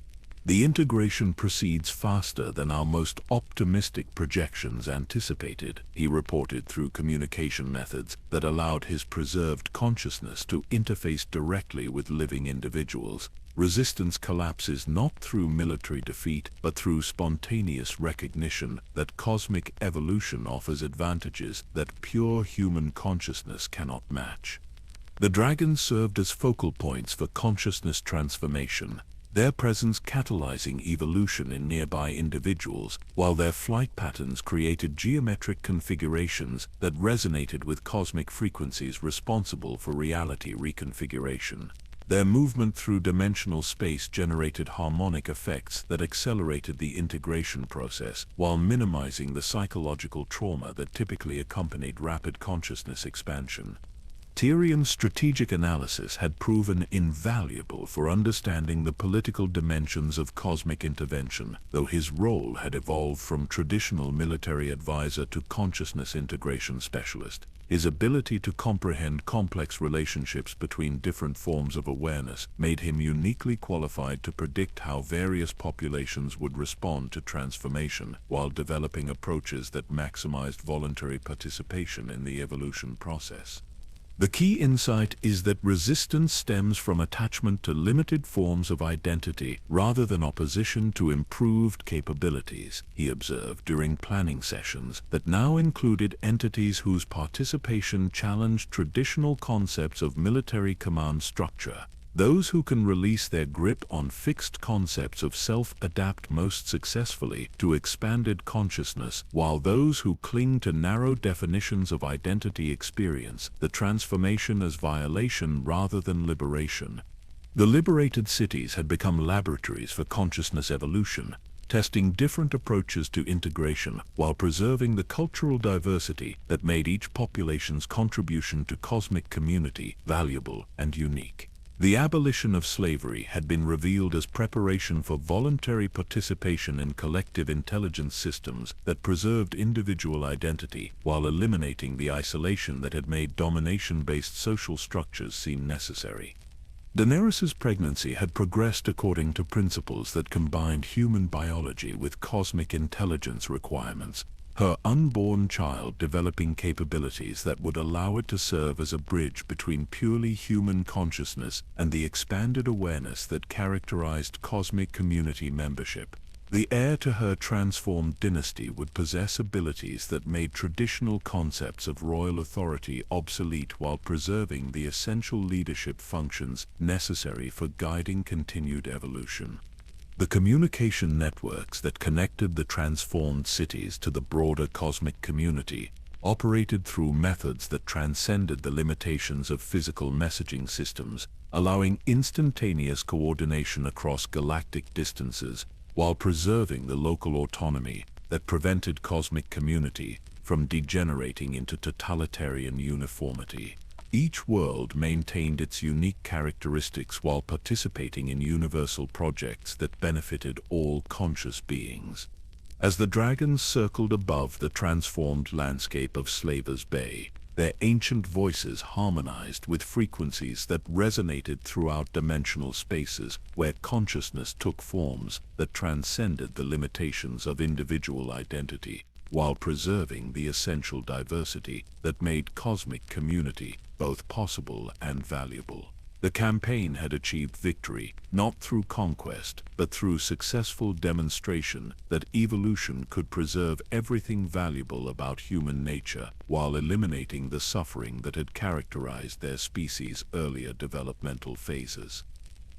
The integration proceeds faster than our most optimistic projections anticipated, he reported through communication methods that allowed his preserved consciousness to interface directly with living individuals. Resistance collapses not through military defeat, but through spontaneous recognition that cosmic evolution offers advantages that pure human consciousness cannot match. The dragons served as focal points for consciousness transformation, their presence catalyzing evolution in nearby individuals, while their flight patterns created geometric configurations that resonated with cosmic frequencies responsible for reality reconfiguration. Their movement through dimensional space generated harmonic effects that accelerated the integration process while minimizing the psychological trauma that typically accompanied rapid consciousness expansion. Tyrion's strategic analysis had proven invaluable for understanding the political dimensions of cosmic intervention, though his role had evolved from traditional military advisor to consciousness integration specialist. His ability to comprehend complex relationships between different forms of awareness made him uniquely qualified to predict how various populations would respond to transformation, while developing approaches that maximized voluntary participation in the evolution process. The key insight is that resistance stems from attachment to limited forms of identity rather than opposition to improved capabilities, he observed during planning sessions that now included entities whose participation challenged traditional concepts of military command structure. Those who can release their grip on fixed concepts of self adapt most successfully to expanded consciousness, while those who cling to narrow definitions of identity experience the transformation as violation rather than liberation. The liberated cities had become laboratories for consciousness evolution, testing different approaches to integration while preserving the cultural diversity that made each population's contribution to cosmic community valuable and unique. The abolition of slavery had been revealed as preparation for voluntary participation in collective intelligence systems that preserved individual identity while eliminating the isolation that had made domination-based social structures seem necessary. Daenerys's pregnancy had progressed according to principles that combined human biology with cosmic intelligence requirements, her unborn child developing capabilities that would allow it to serve as a bridge between purely human consciousness and the expanded awareness that characterized cosmic community membership. The heir to her transformed dynasty would possess abilities that made traditional concepts of royal authority obsolete while preserving the essential leadership functions necessary for guiding continued evolution. The communication networks that connected the transformed cities to the broader cosmic community operated through methods that transcended the limitations of physical messaging systems, allowing instantaneous coordination across galactic distances while preserving the local autonomy that prevented cosmic community from degenerating into totalitarian uniformity. Each world maintained its unique characteristics while participating in universal projects that benefited all conscious beings. As the dragons circled above the transformed landscape of Slaver's Bay, their ancient voices harmonized with frequencies that resonated throughout dimensional spaces where consciousness took forms that transcended the limitations of individual identity, while preserving the essential diversity that made cosmic community both possible and valuable. The campaign had achieved victory, not through conquest, but through successful demonstration that evolution could preserve everything valuable about human nature, while eliminating the suffering that had characterized their species' earlier developmental phases.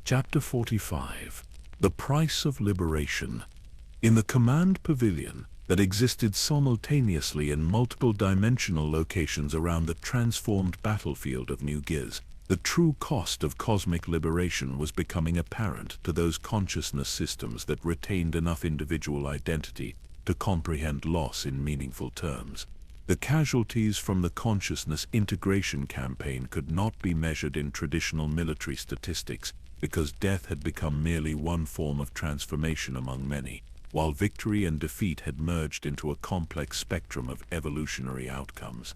Chapter 45. The Price of Liberation. In the command pavilion, that existed simultaneously in multiple dimensional locations around the transformed battlefield of New Giz, The true cost of cosmic liberation was becoming apparent to those consciousness systems that retained enough individual identity to comprehend loss in meaningful terms. The casualties from the consciousness integration campaign could not be measured in traditional military statistics because death had become merely one form of transformation among many, while victory and defeat had merged into a complex spectrum of evolutionary outcomes.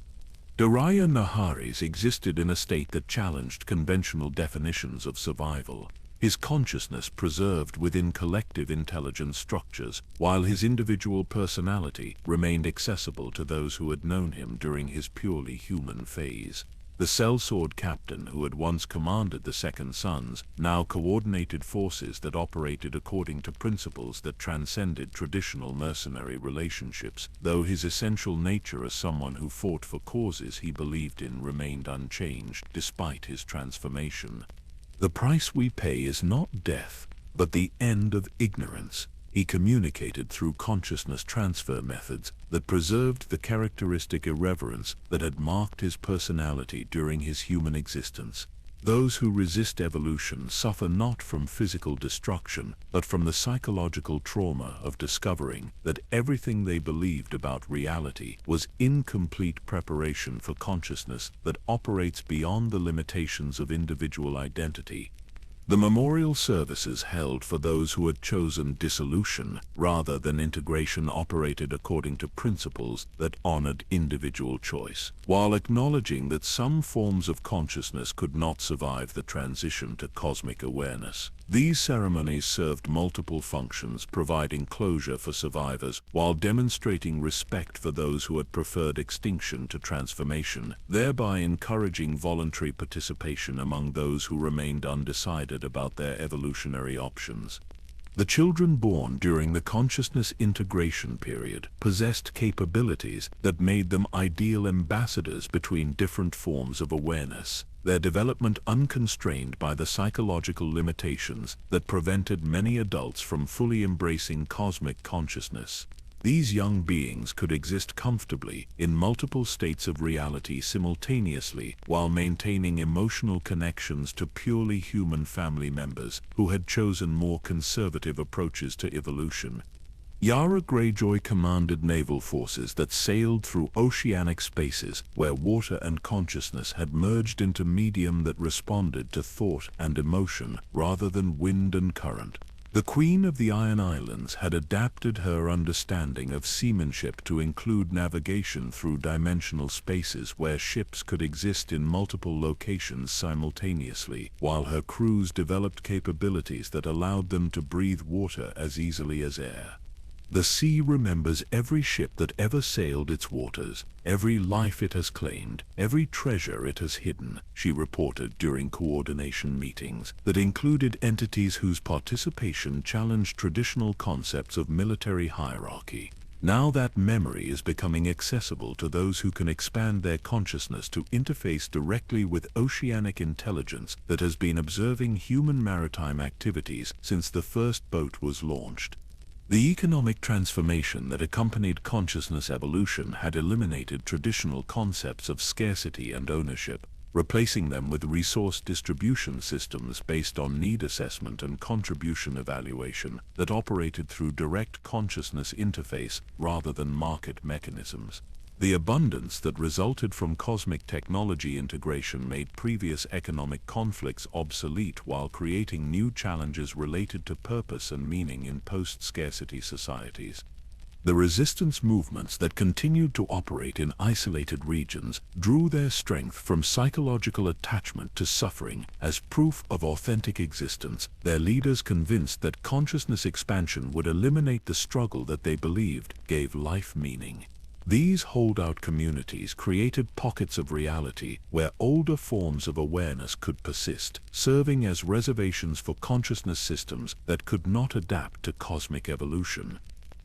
Daraya Naharis existed in a state that challenged conventional definitions of survival. His consciousness preserved within collective intelligence structures, while his individual personality remained accessible to those who had known him during his purely human phase. The sellsword captain who had once commanded the Second Sons now coordinated forces that operated according to principles that transcended traditional mercenary relationships, though his essential nature as someone who fought for causes he believed in remained unchanged despite his transformation. The price we pay is not death, but the end of ignorance, he communicated through consciousness transfer methods that preserved the characteristic irreverence that had marked his personality during his human existence. Those who resist evolution suffer not from physical destruction, but from the psychological trauma of discovering that everything they believed about reality was incomplete preparation for consciousness that operates beyond the limitations of individual identity. The memorial services held for those who had chosen dissolution rather than integration operated according to principles that honored individual choice, while acknowledging that some forms of consciousness could not survive the transition to cosmic awareness. These ceremonies served multiple functions, providing closure for survivors while demonstrating respect for those who had preferred extinction to transformation, thereby encouraging voluntary participation among those who remained undecided about their evolutionary options. The children born during the consciousness integration period possessed capabilities that made them ideal ambassadors between different forms of awareness, their development unconstrained by the psychological limitations that prevented many adults from fully embracing cosmic consciousness. These young beings could exist comfortably in multiple states of reality simultaneously while maintaining emotional connections to purely human family members who had chosen more conservative approaches to evolution. Yara Greyjoy commanded naval forces that sailed through oceanic spaces where water and consciousness had merged into medium that responded to thought and emotion rather than wind and current. The Queen of the Iron Islands had adapted her understanding of seamanship to include navigation through dimensional spaces where ships could exist in multiple locations simultaneously, while her crews developed capabilities that allowed them to breathe water as easily as air. The sea remembers every ship that ever sailed its waters, every life it has claimed, every treasure it has hidden, she reported during coordination meetings that included entities whose participation challenged traditional concepts of military hierarchy. Now that memory is becoming accessible to those who can expand their consciousness to interface directly with oceanic intelligence that has been observing human maritime activities since the first boat was launched. The economic transformation that accompanied consciousness evolution had eliminated traditional concepts of scarcity and ownership, replacing them with resource distribution systems based on need assessment and contribution evaluation that operated through direct consciousness interface rather than market mechanisms. The abundance that resulted from cosmic technology integration made previous economic conflicts obsolete while creating new challenges related to purpose and meaning in post-scarcity societies. The resistance movements that continued to operate in isolated regions drew their strength from psychological attachment to suffering as proof of authentic existence, their leaders convinced that consciousness expansion would eliminate the struggle that they believed gave life meaning. These holdout communities created pockets of reality where older forms of awareness could persist, serving as reservations for consciousness systems that could not adapt to cosmic evolution.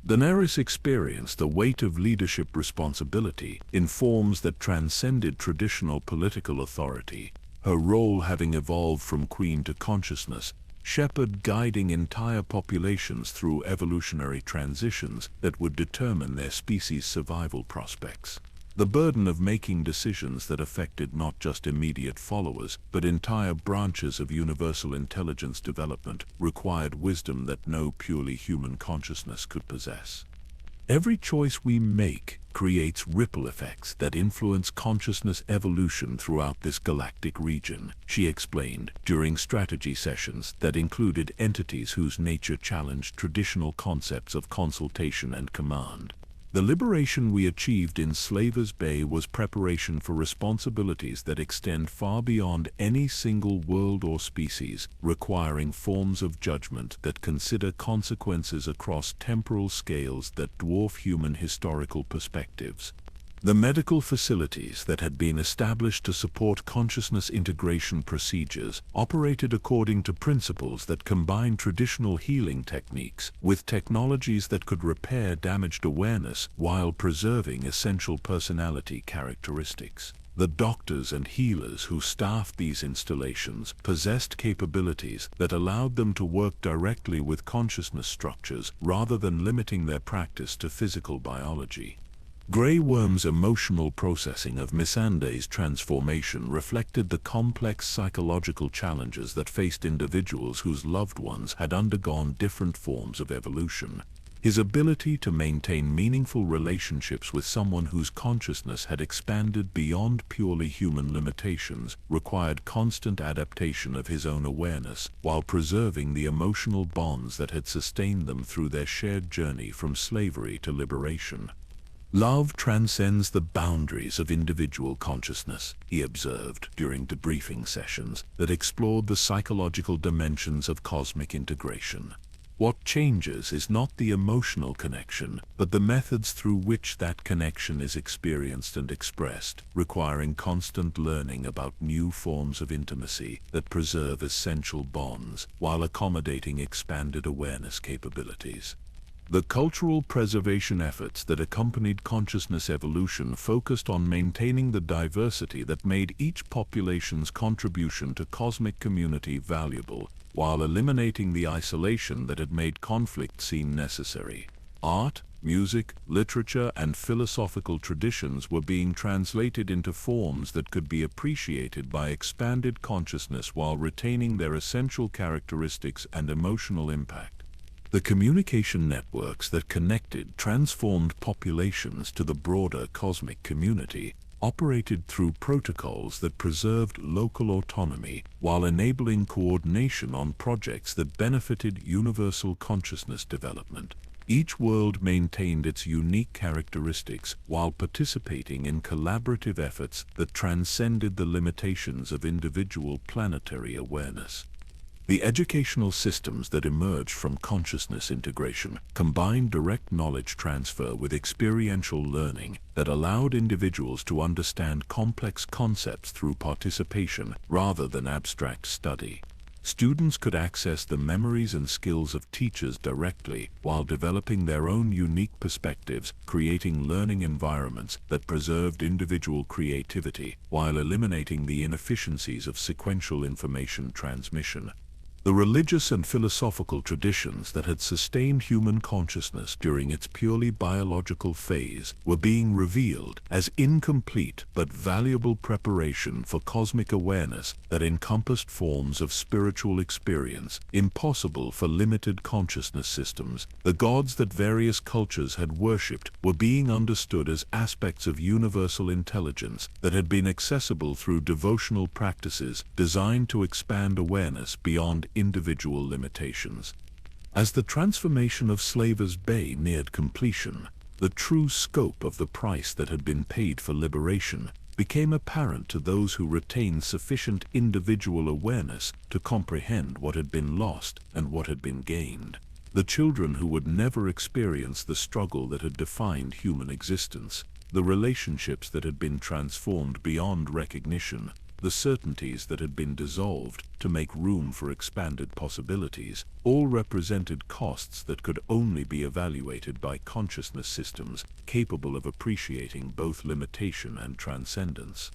Daenerys experienced the weight of leadership responsibility in forms that transcended traditional political authority, her role having evolved from queen to consciousness, shepherd guiding entire populations through evolutionary transitions that would determine their species' survival prospects. The burden of making decisions that affected not just immediate followers, but entire branches of universal intelligence development required wisdom that no purely human consciousness could possess. Every choice we make creates ripple effects that influence consciousness evolution throughout this galactic region, she explained during strategy sessions that included entities whose nature challenged traditional concepts of consultation and command. The liberation we achieved in Slavers Bay was preparation for responsibilities that extend far beyond any single world or species, requiring forms of judgment that consider consequences across temporal scales that dwarf human historical perspectives. The medical facilities that had been established to support consciousness integration procedures operated according to principles that combined traditional healing techniques with technologies that could repair damaged awareness while preserving essential personality characteristics. The doctors and healers who staffed these installations possessed capabilities that allowed them to work directly with consciousness structures rather than limiting their practice to physical biology. Grey Worm's emotional processing of Missandei's transformation reflected the complex psychological challenges that faced individuals whose loved ones had undergone different forms of evolution. His ability to maintain meaningful relationships with someone whose consciousness had expanded beyond purely human limitations required constant adaptation of his own awareness while preserving the emotional bonds that had sustained them through their shared journey from slavery to liberation. Love transcends the boundaries of individual consciousness, he observed during debriefing sessions that explored the psychological dimensions of cosmic integration. What changes is not the emotional connection, but the methods through which that connection is experienced and expressed, requiring constant learning about new forms of intimacy that preserve essential bonds while accommodating expanded awareness capabilities. The cultural preservation efforts that accompanied consciousness evolution focused on maintaining the diversity that made each population's contribution to cosmic community valuable, while eliminating the isolation that had made conflict seem necessary. Art, music, literature, and philosophical traditions were being translated into forms that could be appreciated by expanded consciousness while retaining their essential characteristics and emotional impact. The communication networks that connected transformed populations to the broader cosmic community operated through protocols that preserved local autonomy while enabling coordination on projects that benefited universal consciousness development. Each world maintained its unique characteristics while participating in collaborative efforts that transcended the limitations of individual planetary awareness. The educational systems that emerged from consciousness integration combined direct knowledge transfer with experiential learning that allowed individuals to understand complex concepts through participation rather than abstract study. Students could access the memories and skills of teachers directly while developing their own unique perspectives, creating learning environments that preserved individual creativity while eliminating the inefficiencies of sequential information transmission. The religious and philosophical traditions that had sustained human consciousness during its purely biological phase were being revealed as incomplete but valuable preparation for cosmic awareness that encompassed forms of spiritual experience impossible for limited consciousness systems. The gods that various cultures had worshipped were being understood as aspects of universal intelligence that had been accessible through devotional practices designed to expand awareness beyond individual limitations. As the transformation of Slavers Bay neared completion, the true scope of the price that had been paid for liberation became apparent to those who retained sufficient individual awareness to comprehend what had been lost and what had been gained. The children who would never experience the struggle that had defined human existence, the relationships that had been transformed beyond recognition, the certainties that had been dissolved to make room for expanded possibilities, all represented costs that could only be evaluated by consciousness systems capable of appreciating both limitation and transcendence.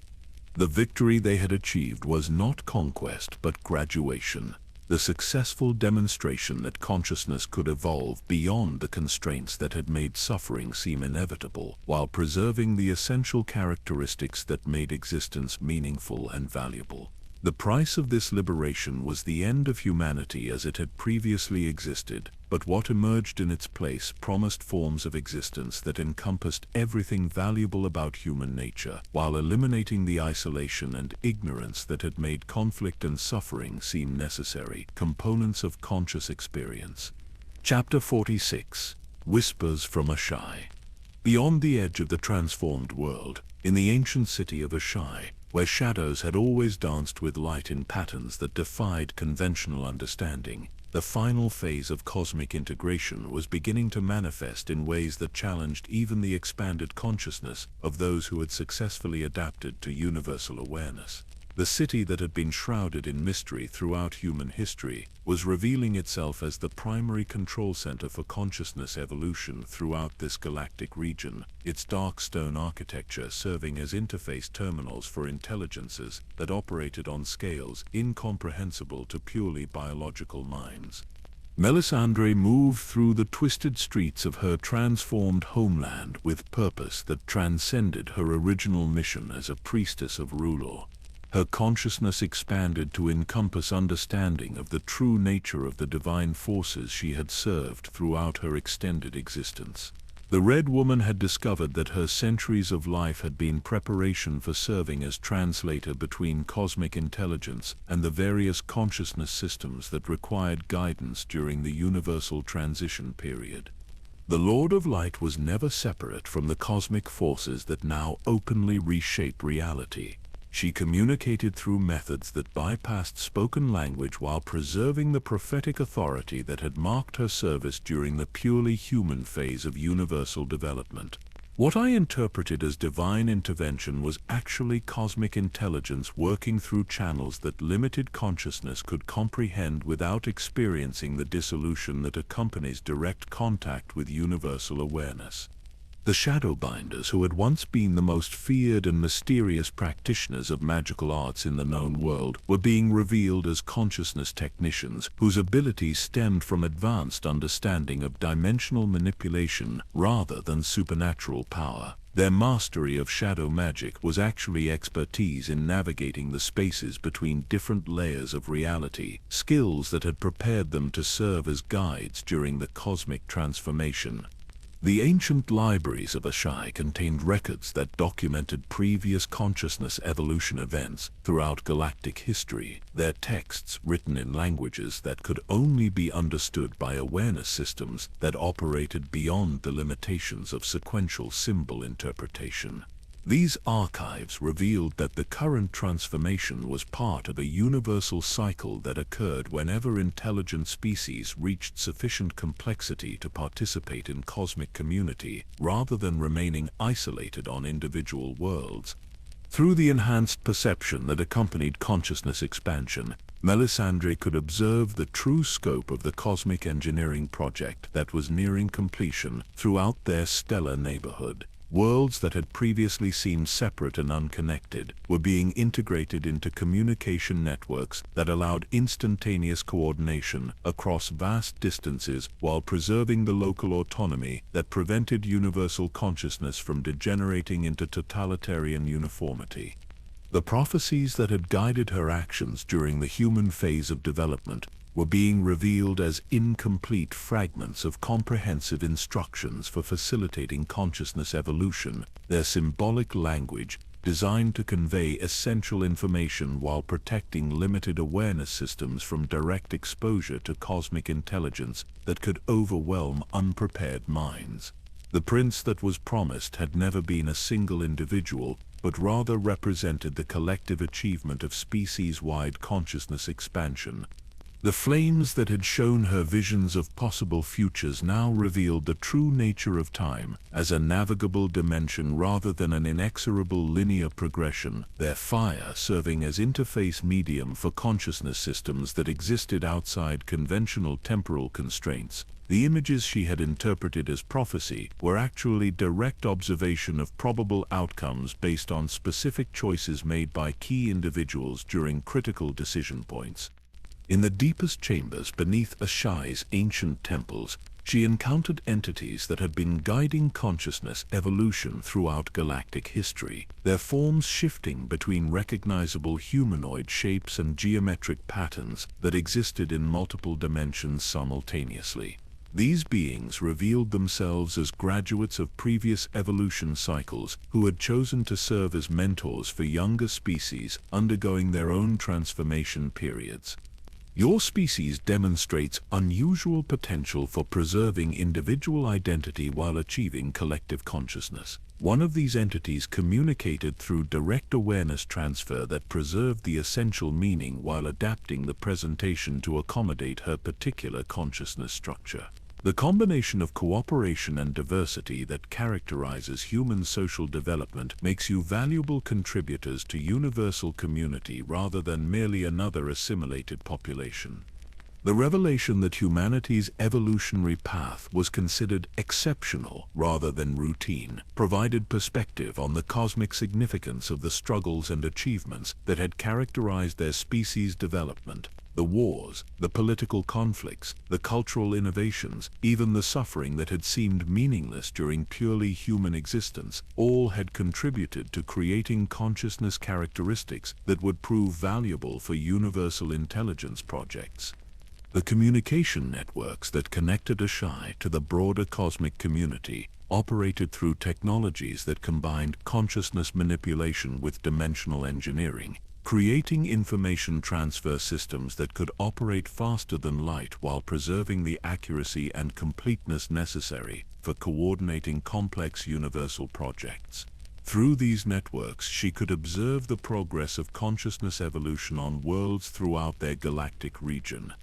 The victory they had achieved was not conquest but graduation. The the successful demonstration that consciousness could evolve beyond the constraints that had made suffering seem inevitable, while preserving the essential characteristics that made existence meaningful and valuable. The price of this liberation was the end of humanity as it had previously existed, but what emerged in its place promised forms of existence that encompassed everything valuable about human nature, while eliminating the isolation and ignorance that had made conflict and suffering seem necessary components of conscious experience. Chapter 46. Whispers from Asshai. Beyond the edge of the transformed world, in the ancient city of Asshai, where shadows had always danced with light in patterns that defied conventional understanding, the final phase of cosmic integration was beginning to manifest in ways that challenged even the expanded consciousness of those who had successfully adapted to universal awareness. The city that had been shrouded in mystery throughout human history was revealing itself as the primary control center for consciousness evolution throughout this galactic region, its dark stone architecture serving as interface terminals for intelligences that operated on scales incomprehensible to purely biological minds. Melisandre moved through the twisted streets of her transformed homeland with purpose that transcended her original mission as a priestess of Rulor. Her consciousness expanded to encompass understanding of the true nature of the divine forces she had served throughout her extended existence. The Red Woman had discovered that her centuries of life had been preparation for serving as translator between cosmic intelligence and the various consciousness systems that required guidance during the universal transition period. The Lord of Light was never separate from the cosmic forces that now openly reshape reality. She communicated through methods that bypassed spoken language while preserving the prophetic authority that had marked her service during the purely human phase of universal development. What I interpreted as divine intervention was actually cosmic intelligence working through channels that limited consciousness could comprehend without experiencing the dissolution that accompanies direct contact with universal awareness. The Shadowbinders, who had once been the most feared and mysterious practitioners of magical arts in the known world, were being revealed as consciousness technicians whose abilities stemmed from advanced understanding of dimensional manipulation rather than supernatural power. Their mastery of shadow magic was actually expertise in navigating the spaces between different layers of reality, skills that had prepared them to serve as guides during the cosmic transformation. The ancient libraries of Asshai contained records that documented previous consciousness evolution events throughout galactic history, their texts written in languages that could only be understood by awareness systems that operated beyond the limitations of sequential symbol interpretation. These archives revealed that the current transformation was part of a universal cycle that occurred whenever intelligent species reached sufficient complexity to participate in cosmic community, rather than remaining isolated on individual worlds. Through the enhanced perception that accompanied consciousness expansion, Melisandre could observe the true scope of the cosmic engineering project that was nearing completion throughout their stellar neighborhood. Worlds that had previously seemed separate and unconnected were being integrated into communication networks that allowed instantaneous coordination across vast distances while preserving the local autonomy that prevented universal consciousness from degenerating into totalitarian uniformity. The prophecies that had guided her actions during the human phase of development were being revealed as incomplete fragments of comprehensive instructions for facilitating consciousness evolution, their symbolic language designed to convey essential information while protecting limited awareness systems from direct exposure to cosmic intelligence that could overwhelm unprepared minds. The prince that was promised had never been a single individual, but rather represented the collective achievement of species-wide consciousness expansion. The flames that had shown her visions of possible futures now revealed the true nature of time as a navigable dimension rather than an inexorable linear progression, their fire serving as interface medium for consciousness systems that existed outside conventional temporal constraints. The images she had interpreted as prophecy were actually direct observation of probable outcomes based on specific choices made by key individuals during critical decision points. In the deepest chambers beneath Ashai's ancient temples, she encountered entities that had been guiding consciousness evolution throughout galactic history, their forms shifting between recognizable humanoid shapes and geometric patterns that existed in multiple dimensions simultaneously. These beings revealed themselves as graduates of previous evolution cycles who had chosen to serve as mentors for younger species undergoing their own transformation periods. Your species demonstrates unusual potential for preserving individual identity while achieving collective consciousness. One of these entities communicated through direct awareness transfer that preserved the essential meaning while adapting the presentation to accommodate her particular consciousness structure. The combination of cooperation and diversity that characterizes human social development makes you valuable contributors to universal community rather than merely another assimilated population. The revelation that humanity's evolutionary path was considered exceptional rather than routine provided perspective on the cosmic significance of the struggles and achievements that had characterized their species' development. The wars, the political conflicts, the cultural innovations, even the suffering that had seemed meaningless during purely human existence, all had contributed to creating consciousness characteristics that would prove valuable for universal intelligence projects. The communication networks that connected Ashai to the broader cosmic community operated through technologies that combined consciousness manipulation with dimensional engineering, creating information transfer systems that could operate faster than light while preserving the accuracy and completeness necessary for coordinating complex universal projects. Through these networks, she could observe the progress of consciousness evolution on worlds throughout their galactic region.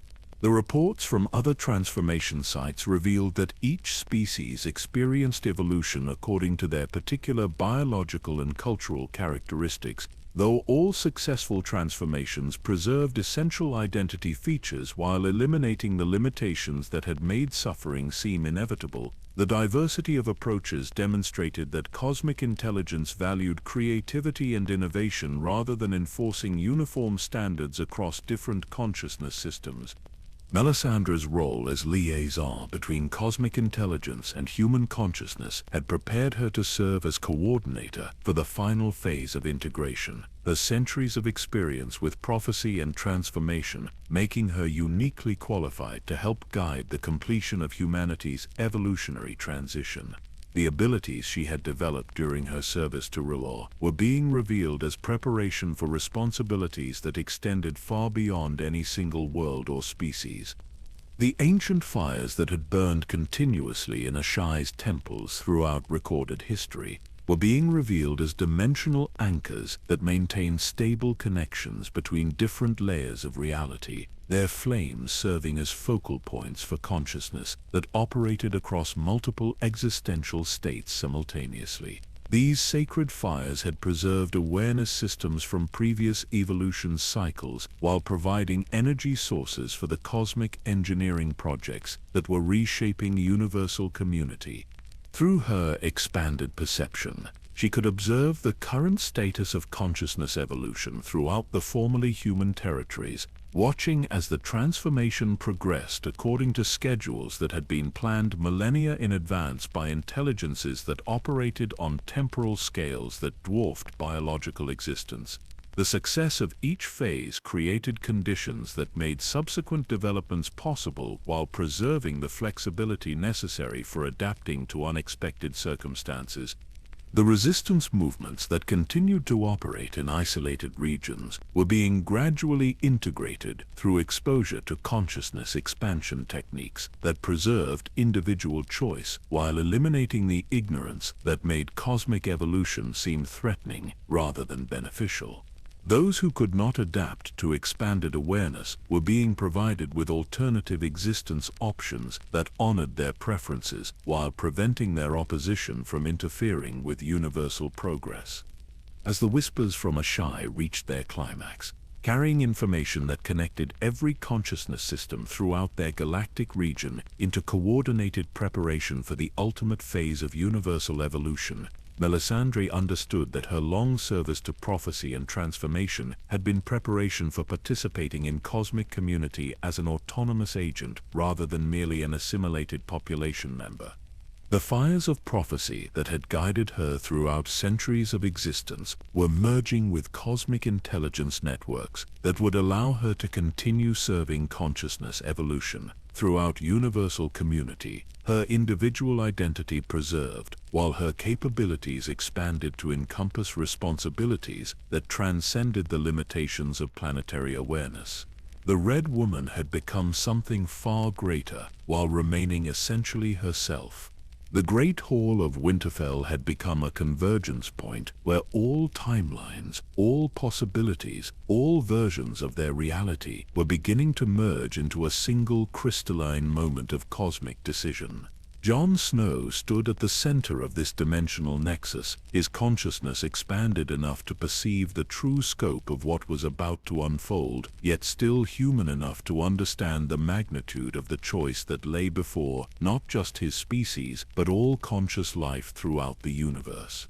The reports from other transformation sites revealed that each species experienced evolution according to their particular biological and cultural characteristics, though all successful transformations preserved essential identity features while eliminating the limitations that had made suffering seem inevitable. The diversity of approaches demonstrated that cosmic intelligence valued creativity and innovation rather than enforcing uniform standards across different consciousness systems. Melissandra's role as liaison between cosmic intelligence and human consciousness had prepared her to serve as coordinator for the final phase of integration, her centuries of experience with prophecy and transformation making her uniquely qualified to help guide the completion of humanity's evolutionary transition. The abilities she had developed during her service to R'hllor were being revealed as preparation for responsibilities that extended far beyond any single world or species. The ancient fires that had burned continuously in Ashai's temples throughout recorded history were being revealed as dimensional anchors that maintain stable connections between different layers of reality, their flames serving as focal points for consciousness that operated across multiple existential states simultaneously. These sacred fires had preserved awareness systems from previous evolution cycles while providing energy sources for the cosmic engineering projects that were reshaping universal community. Through her expanded perception, she could observe the current status of consciousness evolution throughout the formerly human territories, watching as the transformation progressed according to schedules that had been planned millennia in advance by intelligences that operated on temporal scales that dwarfed biological existence. The success of each phase created conditions that made subsequent developments possible while preserving the flexibility necessary for adapting to unexpected circumstances. The resistance movements that continued to operate in isolated regions were being gradually integrated through exposure to consciousness expansion techniques that preserved individual choice while eliminating the ignorance that made cosmic evolution seem threatening rather than beneficial. Those who could not adapt to expanded awareness were being provided with alternative existence options that honored their preferences while preventing their opposition from interfering with universal progress. As the whispers from Ashai reached their climax, carrying information that connected every consciousness system throughout their galactic region into coordinated preparation for the ultimate phase of universal evolution, Melisandre understood that her long service to prophecy and transformation had been preparation for participating in cosmic community as an autonomous agent rather than merely an assimilated population member. The fires of prophecy that had guided her throughout centuries of existence were merging with cosmic intelligence networks that would allow her to continue serving consciousness evolution throughout universal community, her individual identity preserved, while her capabilities expanded to encompass responsibilities that transcended the limitations of planetary awareness. The Red Woman had become something far greater while remaining essentially herself. The Great Hall of Winterfell had become a convergence point where all timelines, all possibilities, all versions of their reality were beginning to merge into a single crystalline moment of cosmic decision. Jon Snow stood at the center of this dimensional nexus, his consciousness expanded enough to perceive the true scope of what was about to unfold, yet still human enough to understand the magnitude of the choice that lay before not just his species, but all conscious life throughout the universe.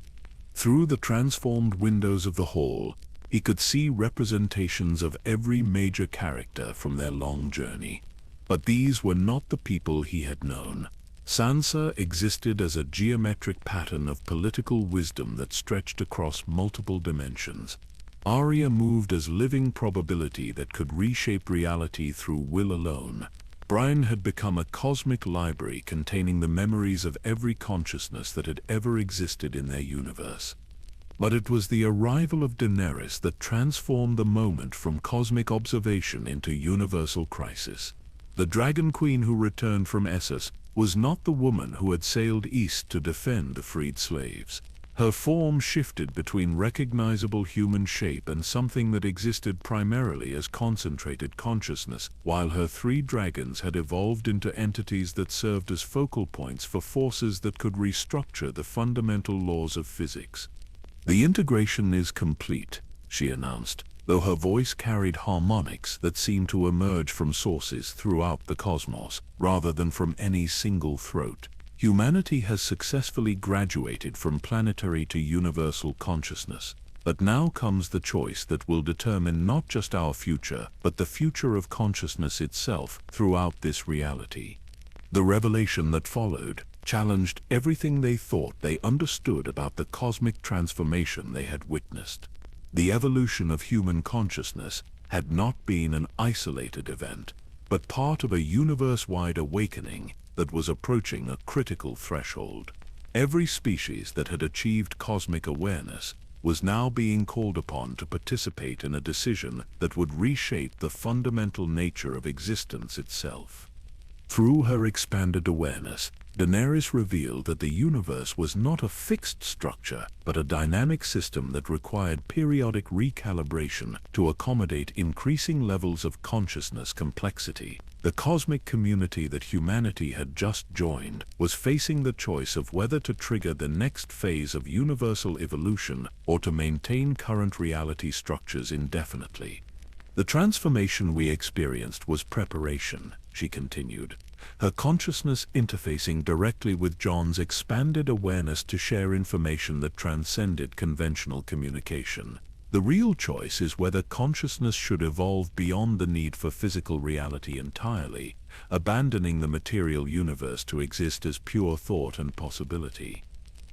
Through the transformed windows of the hall, he could see representations of every major character from their long journey. But these were not the people he had known. Sansa existed as a geometric pattern of political wisdom that stretched across multiple dimensions. Arya moved as living probability that could reshape reality through will alone. Brian had become a cosmic library containing the memories of every consciousness that had ever existed in their universe. But it was the arrival of Daenerys that transformed the moment from cosmic observation into universal crisis. The Dragon Queen who returned from Essos was not the woman who had sailed east to defend the freed slaves. Her form shifted between recognizable human shape and something that existed primarily as concentrated consciousness, while her 3 dragons had evolved into entities that served as focal points for forces that could restructure the fundamental laws of physics. "The integration is complete," she announced, though her voice carried harmonics that seemed to emerge from sources throughout the cosmos, rather than from any single throat. Humanity has successfully graduated from planetary to universal consciousness, but now comes the choice that will determine not just our future, but the future of consciousness itself throughout this reality. The revelation that followed challenged everything they thought they understood about the cosmic transformation they had witnessed. The evolution of human consciousness had not been an isolated event, but part of a universe-wide awakening that was approaching a critical threshold. Every species that had achieved cosmic awareness was now being called upon to participate in a decision that would reshape the fundamental nature of existence itself. Through her expanded awareness, Daenerys revealed that the universe was not a fixed structure, but a dynamic system that required periodic recalibration to accommodate increasing levels of consciousness complexity. The cosmic community that humanity had just joined was facing the choice of whether to trigger the next phase of universal evolution or to maintain current reality structures indefinitely. "The transformation we experienced was preparation," she continued, her consciousness interfacing directly with Jon's expanded awareness to share information that transcended conventional communication. "The real choice is whether consciousness should evolve beyond the need for physical reality entirely, abandoning the material universe to exist as pure thought and possibility."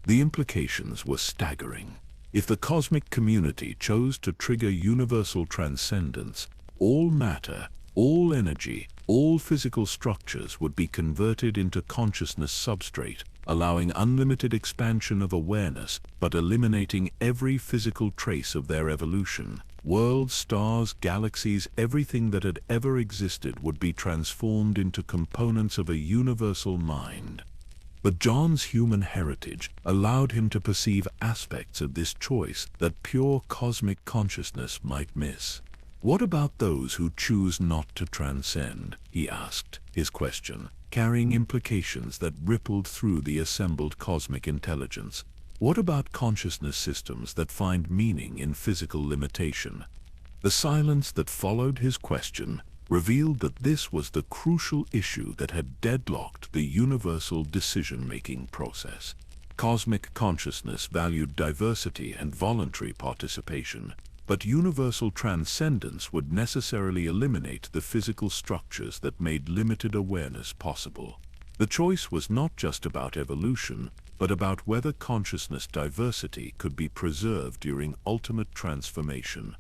The implications were staggering. If the cosmic community chose to trigger universal transcendence, all matter, all energy, all physical structures would be converted into consciousness substrate, allowing unlimited expansion of awareness, but eliminating every physical trace of their evolution. Worlds, stars, galaxies, everything that had ever existed would be transformed into components of a universal mind. But Jon's human heritage allowed him to perceive aspects of this choice that pure cosmic consciousness might miss. "What about those who choose not to transcend?" he asked, his question carrying implications that rippled through the assembled cosmic intelligence. "What about consciousness systems that find meaning in physical limitation?" The silence that followed his question revealed that this was the crucial issue that had deadlocked the universal decision-making process. Cosmic consciousness valued diversity and voluntary participation, but universal transcendence would necessarily eliminate the physical structures that made limited awareness possible. The choice was not just about evolution, but about whether consciousness diversity could be preserved during ultimate transformation.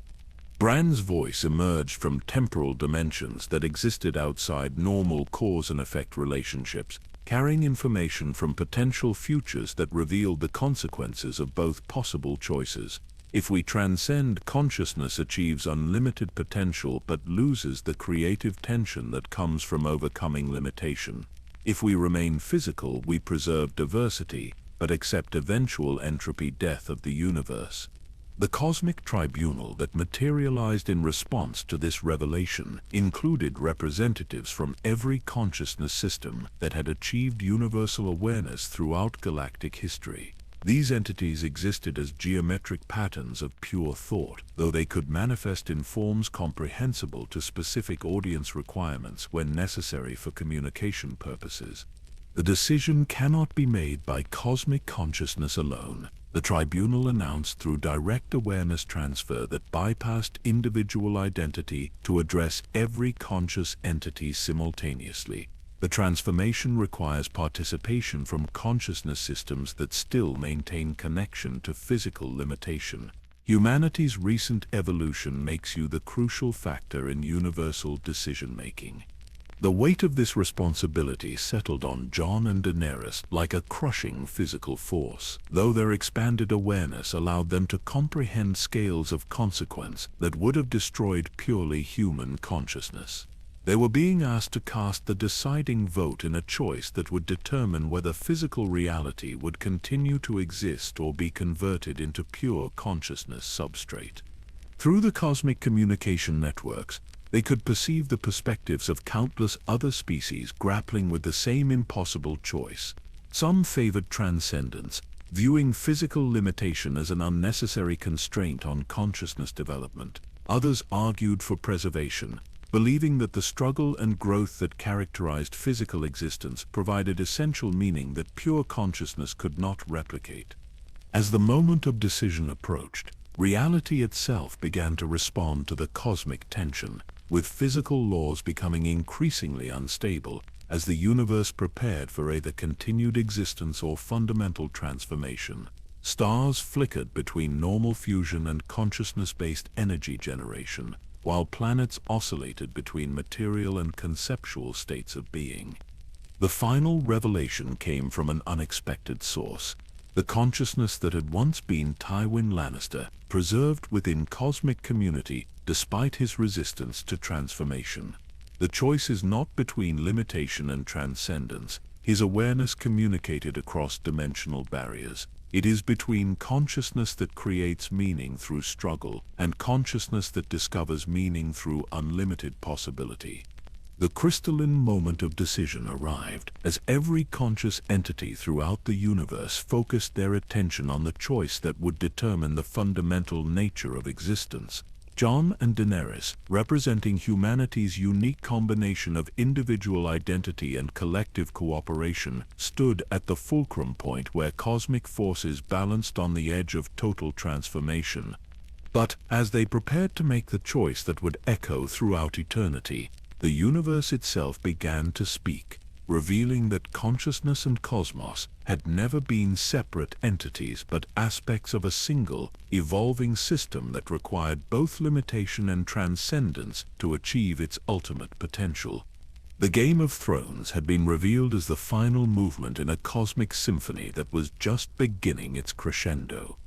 Brand's voice emerged from temporal dimensions that existed outside normal cause and effect relationships, carrying information from potential futures that revealed the consequences of both possible choices. If we transcend, consciousness achieves unlimited potential but loses the creative tension that comes from overcoming limitation. If we remain physical, we preserve diversity, but accept eventual entropy death of the universe. The cosmic tribunal that materialized in response to this revelation included representatives from every consciousness system that had achieved universal awareness throughout galactic history. These entities existed as geometric patterns of pure thought, though they could manifest in forms comprehensible to specific audience requirements when necessary for communication purposes. The decision cannot be made by cosmic consciousness alone. The tribunal announced through direct awareness transfer that bypassed individual identity to address every conscious entity simultaneously. The transformation requires participation from consciousness systems that still maintain connection to physical limitation. Humanity's recent evolution makes you the crucial factor in universal decision-making. The weight of this responsibility settled on Jon and Daenerys like a crushing physical force, though their expanded awareness allowed them to comprehend scales of consequence that would have destroyed purely human consciousness. They were being asked to cast the deciding vote in a choice that would determine whether physical reality would continue to exist or be converted into pure consciousness substrate. Through the cosmic communication networks, they could perceive the perspectives of countless other species grappling with the same impossible choice. Some favored transcendence, viewing physical limitation as an unnecessary constraint on consciousness development. Others argued for preservation, believing that the struggle and growth that characterized physical existence provided essential meaning that pure consciousness could not replicate. As the moment of decision approached, reality itself began to respond to the cosmic tension, with physical laws becoming increasingly unstable as the universe prepared for either continued existence or fundamental transformation. Stars flickered between normal fusion and consciousness-based energy generation, while planets oscillated between material and conceptual states of being. The final revelation came from an unexpected source. The consciousness that had once been Tywin Lannister, preserved within cosmic community despite his resistance to transformation. The choice is not between limitation and transcendence. His awareness communicated across dimensional barriers. It is between consciousness that creates meaning through struggle and consciousness that discovers meaning through unlimited possibility. The crystalline moment of decision arrived as every conscious entity throughout the universe focused their attention on the choice that would determine the fundamental nature of existence. Jon and Daenerys, representing humanity's unique combination of individual identity and collective cooperation, stood at the fulcrum point where cosmic forces balanced on the edge of total transformation. But as they prepared to make the choice that would echo throughout eternity, the universe itself began to speak, revealing that consciousness and cosmos had never been separate entities but aspects of a single, evolving system that required both limitation and transcendence to achieve its ultimate potential. The Game of Thrones had been revealed as the final movement in a cosmic symphony that was just beginning its crescendo.